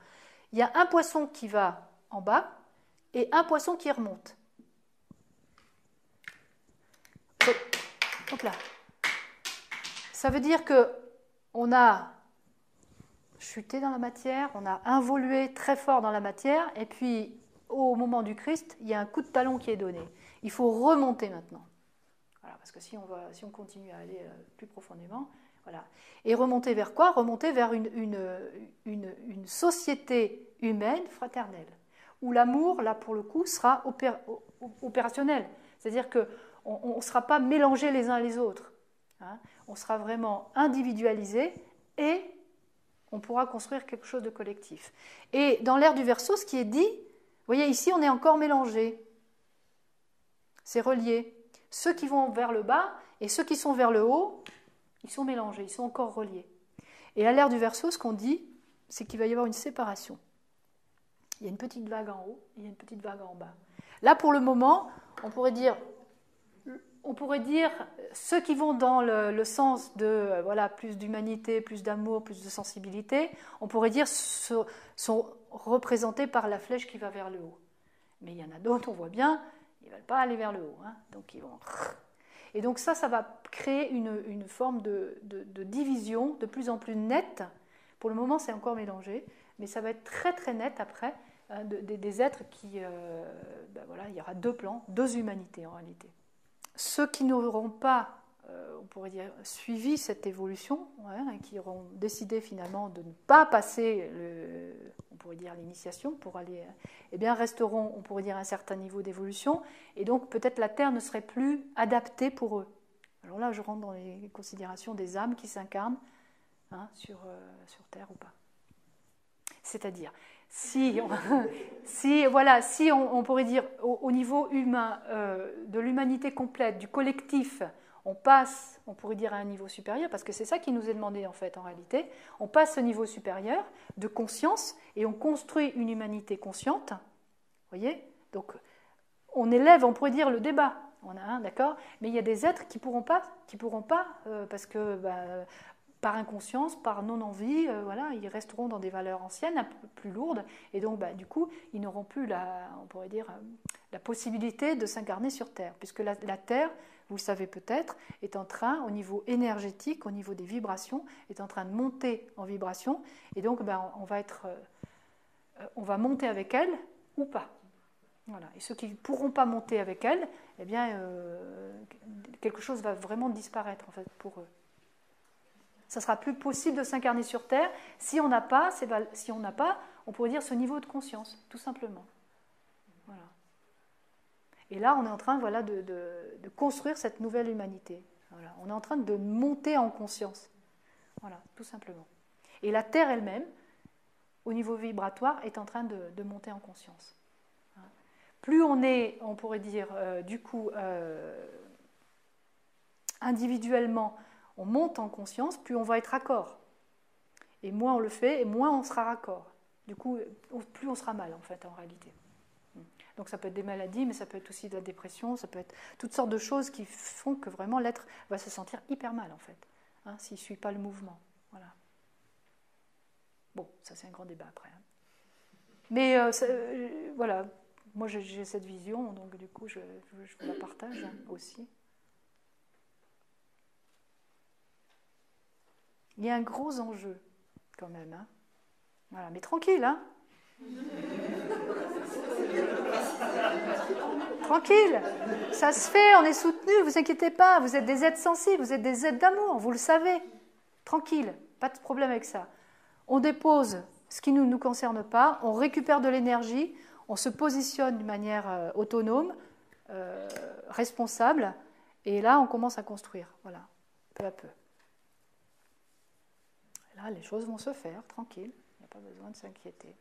Il y a un poisson qui va en bas et un poisson qui remonte. Hop là. Ça veut dire qu'on a chuté dans la matière, on a involué très fort dans la matière, et puis au moment du Christ, il y a un coup de talon qui est donné. Il faut remonter maintenant. Voilà, parce que si on continue à aller plus profondément, voilà. Et remonter vers quoi ? Remonter vers une société humaine fraternelle, où l'amour, là pour le coup, sera opérationnel. C'est-à-dire qu'on ne sera pas mélangés les uns les autres. Hein. On sera vraiment individualisé et on pourra construire quelque chose de collectif. Et dans l'ère du Verseau, ce qui est dit, vous voyez, ici, on est encore mélangé. C'est relié. Ceux qui vont vers le bas et ceux qui sont vers le haut, ils sont mélangés, ils sont encore reliés. Et à l'ère du Verseau, ce qu'on dit, c'est qu'il va y avoir une séparation. Il y a une petite vague en haut, il y a une petite vague en bas. Là, pour le moment, on pourrait dire ceux qui vont dans le sens de voilà, plus d'humanité, plus d'amour, plus de sensibilité, on pourrait dire sont représentés par la flèche qui va vers le haut. Mais il y en a d'autres, on voit bien, ils ne veulent pas aller vers le haut. Hein, donc ils vont... Et donc ça va créer une forme de division de plus en plus nette. Pour le moment, c'est encore mélangé, mais ça va être très très net après, hein, des êtres qui... voilà, il y aura deux plans, deux humanités en réalité. Ceux qui n'auront pas, on pourrait dire, suivi cette évolution, ouais, qui auront décidé finalement de ne pas passer, on pourrait dire, l'initiation pour aller, eh bien resteront, on pourrait dire, à un certain niveau d'évolution, et donc peut-être la Terre ne serait plus adaptée pour eux. Alors là, je rentre dans les considérations des âmes qui s'incarnent, hein, sur Terre ou pas. C'est-à-dire, si on pourrait dire au niveau humain, de l'humanité complète, du collectif, on passe, on pourrait dire à un niveau supérieur, parce que c'est ça qui nous est demandé en fait en réalité, on passe au niveau supérieur de conscience et on construit une humanité consciente, vous voyez, donc on élève, on pourrait dire le débat, on a un, d'accord, mais il y a des êtres qui pourront pas, parce que par inconscience, par non-envie, voilà, ils resteront dans des valeurs anciennes, un peu plus lourdes, et donc du coup, ils n'auront plus on pourrait dire, la possibilité de s'incarner sur Terre, puisque la Terre, vous le savez peut-être, est en train, au niveau énergétique, au niveau des vibrations, est en train de monter en vibration, et donc on va monter avec elle ou pas. Voilà. Et ceux qui ne pourront pas monter avec elle, eh bien, quelque chose va vraiment disparaître en fait pour eux. Ça ne sera plus possible de s'incarner sur Terre si on n'a pas, on pourrait dire, ce niveau de conscience, tout simplement. Voilà. Et là, on est en train, voilà, de construire cette nouvelle humanité. Voilà. On est en train de monter en conscience. Voilà, tout simplement. Et la Terre elle-même, au niveau vibratoire, est en train de monter en conscience. Plus on est, on pourrait dire, du coup, individuellement, on monte en conscience, plus on va être raccord. Et moins on le fait, et moins on sera raccord. Du coup, plus on sera mal, en fait, en réalité. Donc ça peut être des maladies, mais ça peut être aussi de la dépression, ça peut être toutes sortes de choses qui font que vraiment l'être va se sentir hyper mal, en fait, hein, s'il ne suit pas le mouvement. Voilà. Bon, ça c'est un grand débat après. Hein. Mais voilà, moi j'ai cette vision, donc du coup je vous la partage aussi. Il y a un gros enjeu, quand même. Hein. Voilà, mais tranquille, hein. Tranquille, ça se fait, on est soutenu, vous inquiétez pas, vous êtes des êtres sensibles, vous êtes des êtres d'amour, vous le savez. Tranquille, pas de problème avec ça. On dépose ce qui ne nous concerne pas, on récupère de l'énergie, on se positionne d'une manière autonome, responsable, et là on commence à construire, voilà, peu à peu. Là, les choses vont se faire, tranquille, il n'y a pas besoin de s'inquiéter.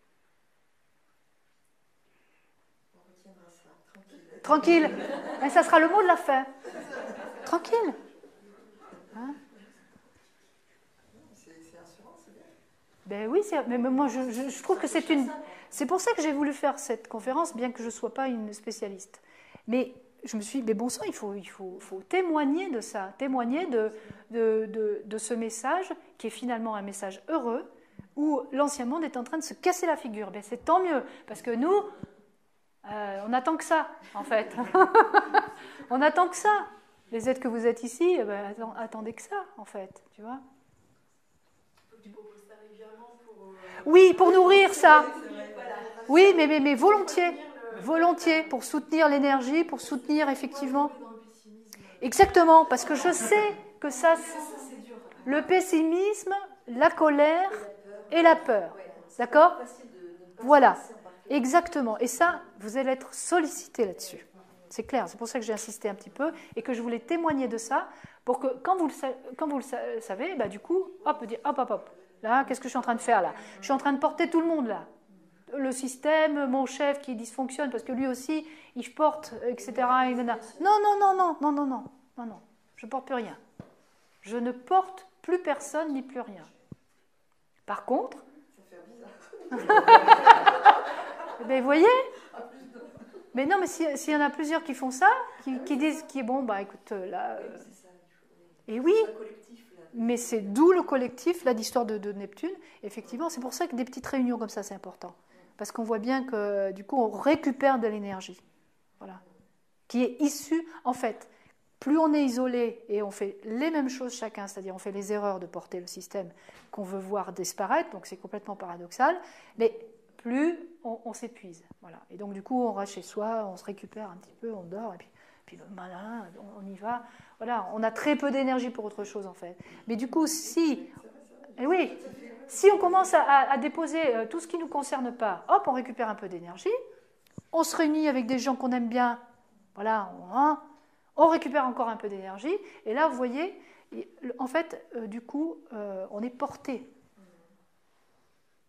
On retiendra ça, tranquille. Tranquille, mais ça sera le mot de la fin. Tranquille. Hein? C'est rassurant, c'est bien. Ben oui, mais moi je trouve que c'est une... C'est pour ça que j'ai voulu faire cette conférence, bien que je ne sois pas une spécialiste. Mais je me suis dit, mais bon sang, il faut témoigner de ça, témoigner de ce message, qui est finalement un message heureux, où l'ancien monde est en train de se casser la figure. Ben, c'est tant mieux, parce que nous, on attend que ça, en fait. On attend que ça. Les êtres que vous êtes ici, ben, attendez que ça, en fait, tu vois. Tu proposes ça régulièrement pour... Oui, pour nourrir ça. Oui, mais volontiers. Volontiers, pour soutenir l'énergie, pour soutenir effectivement. Exactement, parce que je sais que ça, le pessimisme, la colère et la peur. D'accord ? Voilà. Exactement. Et ça, vous allez être sollicité là-dessus. C'est clair. C'est pour ça que j'ai insisté un petit peu et que je voulais témoigner de ça pour que quand vous le savez, bah, du coup, hop, dire hop, hop, hop. Là, qu'est-ce que je suis en train de faire là? Je suis en train de porter tout le monde là. Le système, mon chef qui dysfonctionne parce que lui aussi, il porte, etc. Non, non, non, non, non, non, non, non, non. Je ne porte plus rien. Je ne porte plus personne ni plus rien. Par contre, Ça fait bizarre. ben, vous voyez? Mais non, mais s'il y en a plusieurs qui font ça, qui disent, bon, bah écoute, là... Et oui, mais c'est d'où le collectif, là, l'histoire de Neptune. Effectivement, c'est pour ça que des petites réunions comme ça, c'est important. Parce qu'on voit bien que, du coup, on récupère de l'énergie. Voilà. Qui est issue, en fait, plus on est isolé et on fait les mêmes choses chacun, c'est-à-dire on fait les erreurs de porter le système qu'on veut voir disparaître, donc c'est complètement paradoxal, mais plus on s'épuise. Voilà. Et donc, du coup, on reste chez soi, on se récupère un petit peu, on dort, et puis le malin, on y va. Voilà, on a très peu d'énergie pour autre chose, en fait. Mais du coup, si on commence à déposer tout ce qui ne nous concerne pas, hop, on récupère un peu d'énergie, on se réunit avec des gens qu'on aime bien, voilà, on récupère encore un peu d'énergie, et là, vous voyez, en fait, du coup, on est porté.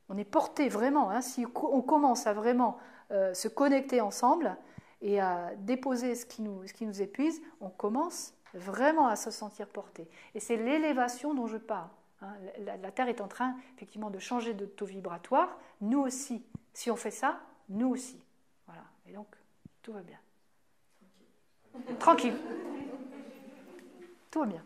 On est porté vraiment, hein, si on commence à vraiment se connecter ensemble et à déposer ce qui nous épuise, on commence vraiment à se sentir porté. Et c'est l'élévation dont je parle. Hein. La Terre est en train, effectivement, de changer de taux vibratoire. Nous aussi. Si on fait ça, nous aussi. Voilà. Et donc, tout va bien. Tranquille. Tout va bien.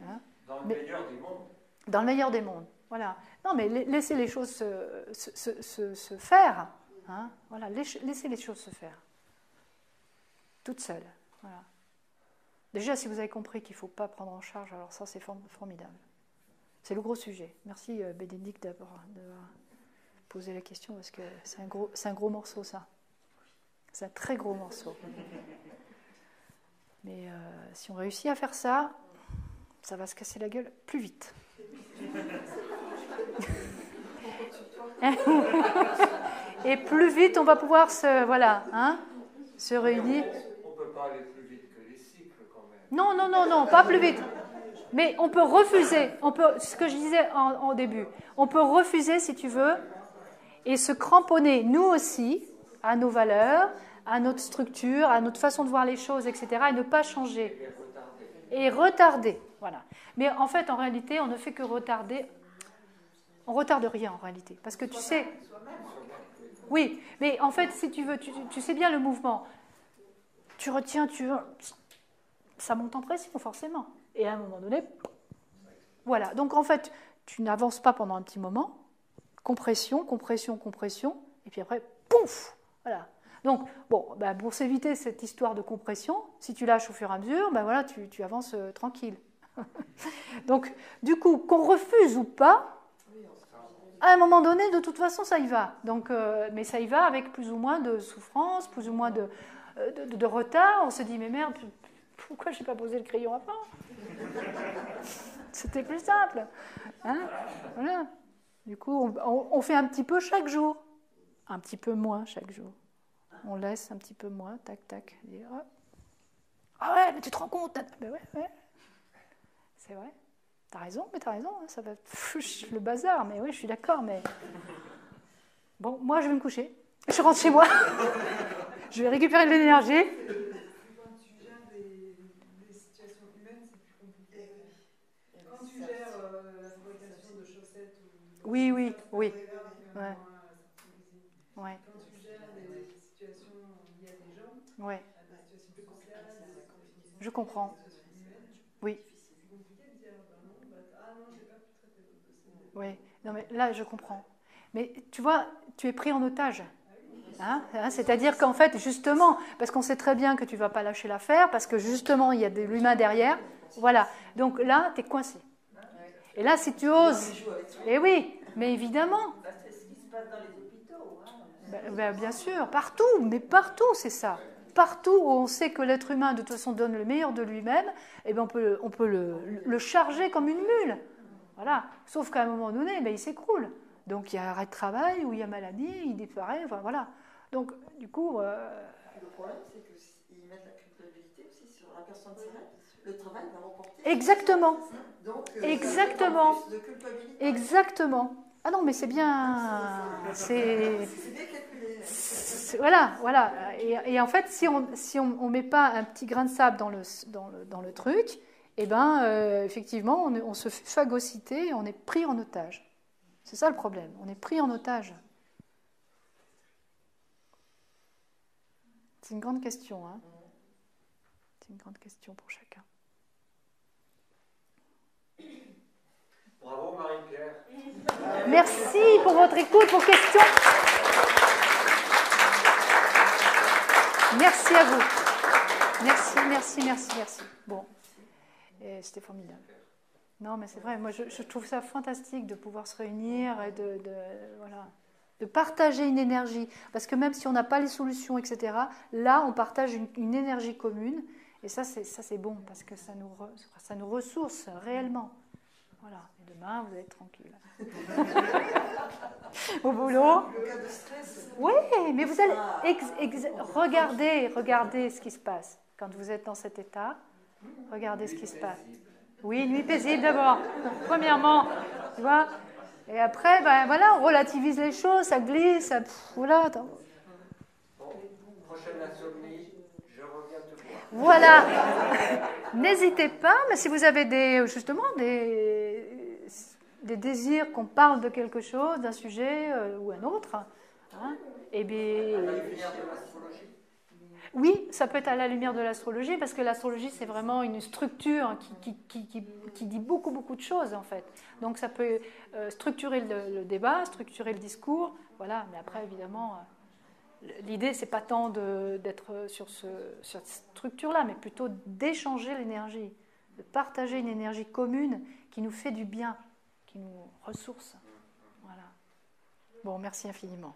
Hein. Dans le meilleur des mondes. Dans le meilleur des mondes. Voilà. Non, mais laissez les choses se faire. Hein. Voilà. Laissez les choses se faire. Toutes seules. Voilà. Déjà, si vous avez compris qu'il ne faut pas prendre en charge, alors ça, c'est formidable. C'est le gros sujet. Merci, Bénédicte, d'avoir posé la question, parce que c'est un gros morceau, ça. C'est un très gros morceau. Mais si on réussit à faire ça, ça va se casser la gueule plus vite. Et plus vite, on va pouvoir se réunir. On ne peut pas aller plus vite que les cycles, quand même. Non, pas plus vite. Mais on peut refuser, ce que je disais au début, on peut refuser, si tu veux, et se cramponner, nous aussi, à nos valeurs, à notre structure, à notre façon de voir les choses, etc., et ne pas changer. Et retarder, voilà. Mais en fait, en réalité, on ne fait que retarder. On retarde rien, en réalité. Parce que tu sais... Oui, mais en fait, si tu veux, tu sais bien le mouvement. Tu retiens, ça monte en pression, forcément. Et à un moment donné, voilà. Donc, en fait, tu n'avances pas pendant un petit moment. Compression, compression, compression. Et puis après, pouf, voilà. Donc, pour s'éviter cette histoire de compression, si tu lâches au fur et à mesure, voilà, tu avances tranquille. Donc, du coup, qu'on refuse ou pas, à un moment donné, de toute façon, ça y va. Donc, mais ça y va avec plus ou moins de souffrance, plus ou moins de retard. On se dit, mais merde, pourquoi je n'ai pas posé le crayon avant? C'était plus simple. Hein, voilà. Du coup, on fait un petit peu chaque jour. Un petit peu moins chaque jour. On laisse un petit peu moins, tac, tac. Et, ah ouais, mais tu te rends compte? Ben ouais. C'est vrai. T'as raison, hein, ça va le bazar, mais oui, je suis d'accord, mais... Bon, moi, je vais me coucher. Je rentre chez moi. Je vais récupérer de l'énergie. Quand tu gères des situations humaines, c'est plus compliqué. Quand tu gères la fabrication de chaussettes ou... Oui. Ouais. Ouais. Quand tu gères des situations liées à des gens, Ouais. à des situations sociales, des situations... Je comprends. Des situations humaines, Oui. c'est compliqué de dire, non, j'ai pas pu traiter votre dossier. Oui. Non, mais là, je comprends. Mais tu vois, tu es pris en otage. Hein, c'est-à-dire qu'en fait, justement, parce qu'on sait très bien que tu ne vas pas lâcher l'affaire, parce que justement, il y a de l'humain derrière. Voilà. Donc là, tu es coincé. Et là, si tu oses... Eh oui, mais évidemment. C'est ce qui se passe dans les hôpitaux. Bien sûr, partout, mais partout, c'est ça. Partout où on sait que l'être humain, de toute façon, donne le meilleur de lui-même, eh bien, on peut le charger comme une mule. Voilà. Sauf qu'à un moment donné, il s'écroule. Donc il y a arrêt de travail ou il y a maladie, il disparaît, enfin, voilà. Donc du coup... Le problème, c'est qu'ils mettent la culpabilité aussi sur la personne seule. Le travail va remporter. Exactement. Donc, Exactement. plus de culpabilité. Exactement. Ah non, mais c'est bien... C'est bien calculé. Voilà, voilà. Et en fait, si on met pas un petit grain de sable dans le truc, eh ben, effectivement, on se fait phagocyter, on est pris en otage. C'est ça le problème, on est pris en otage. C'est une grande question, hein. C'est une grande question pour chacun. Bravo Marie-Pierre. Merci pour votre écoute, vos questions. Merci à vous. Merci. Bon, c'était formidable. Non, mais c'est vrai, moi je trouve ça fantastique de pouvoir se réunir et de partager une énergie. Parce que même si on n'a pas les solutions, etc., là, on partage une énergie commune. Et ça, c'est bon, parce que ça nous ressource réellement. Voilà, et demain, vous allez être tranquille. Au boulot. Le cas de stress. Oui, mais vous allez regardez ce qui se passe. Quand vous êtes dans cet état, regardez ce qui se passe. Oui, nuit paisible d'abord, premièrement, tu vois. Et après, ben voilà, on relativise les choses, ça glisse, voilà. Bon, prochaine insomnie, je reviens te voir. Voilà. N'hésitez pas, mais si vous avez justement des désirs qu'on parle de quelque chose, d'un sujet ou un autre, hein, eh bien... À la lumière de l'astrologie. Oui, ça peut être à la lumière de l'astrologie, parce que l'astrologie, c'est vraiment une structure qui dit beaucoup, beaucoup de choses, en fait. Donc, ça peut structurer le débat, structurer le discours, voilà. Mais après, évidemment, l'idée, c'est pas tant d'être sur cette structure-là, mais plutôt d'échanger l'énergie, de partager une énergie commune qui nous fait du bien, qui nous ressource. Voilà. Bon, merci infiniment.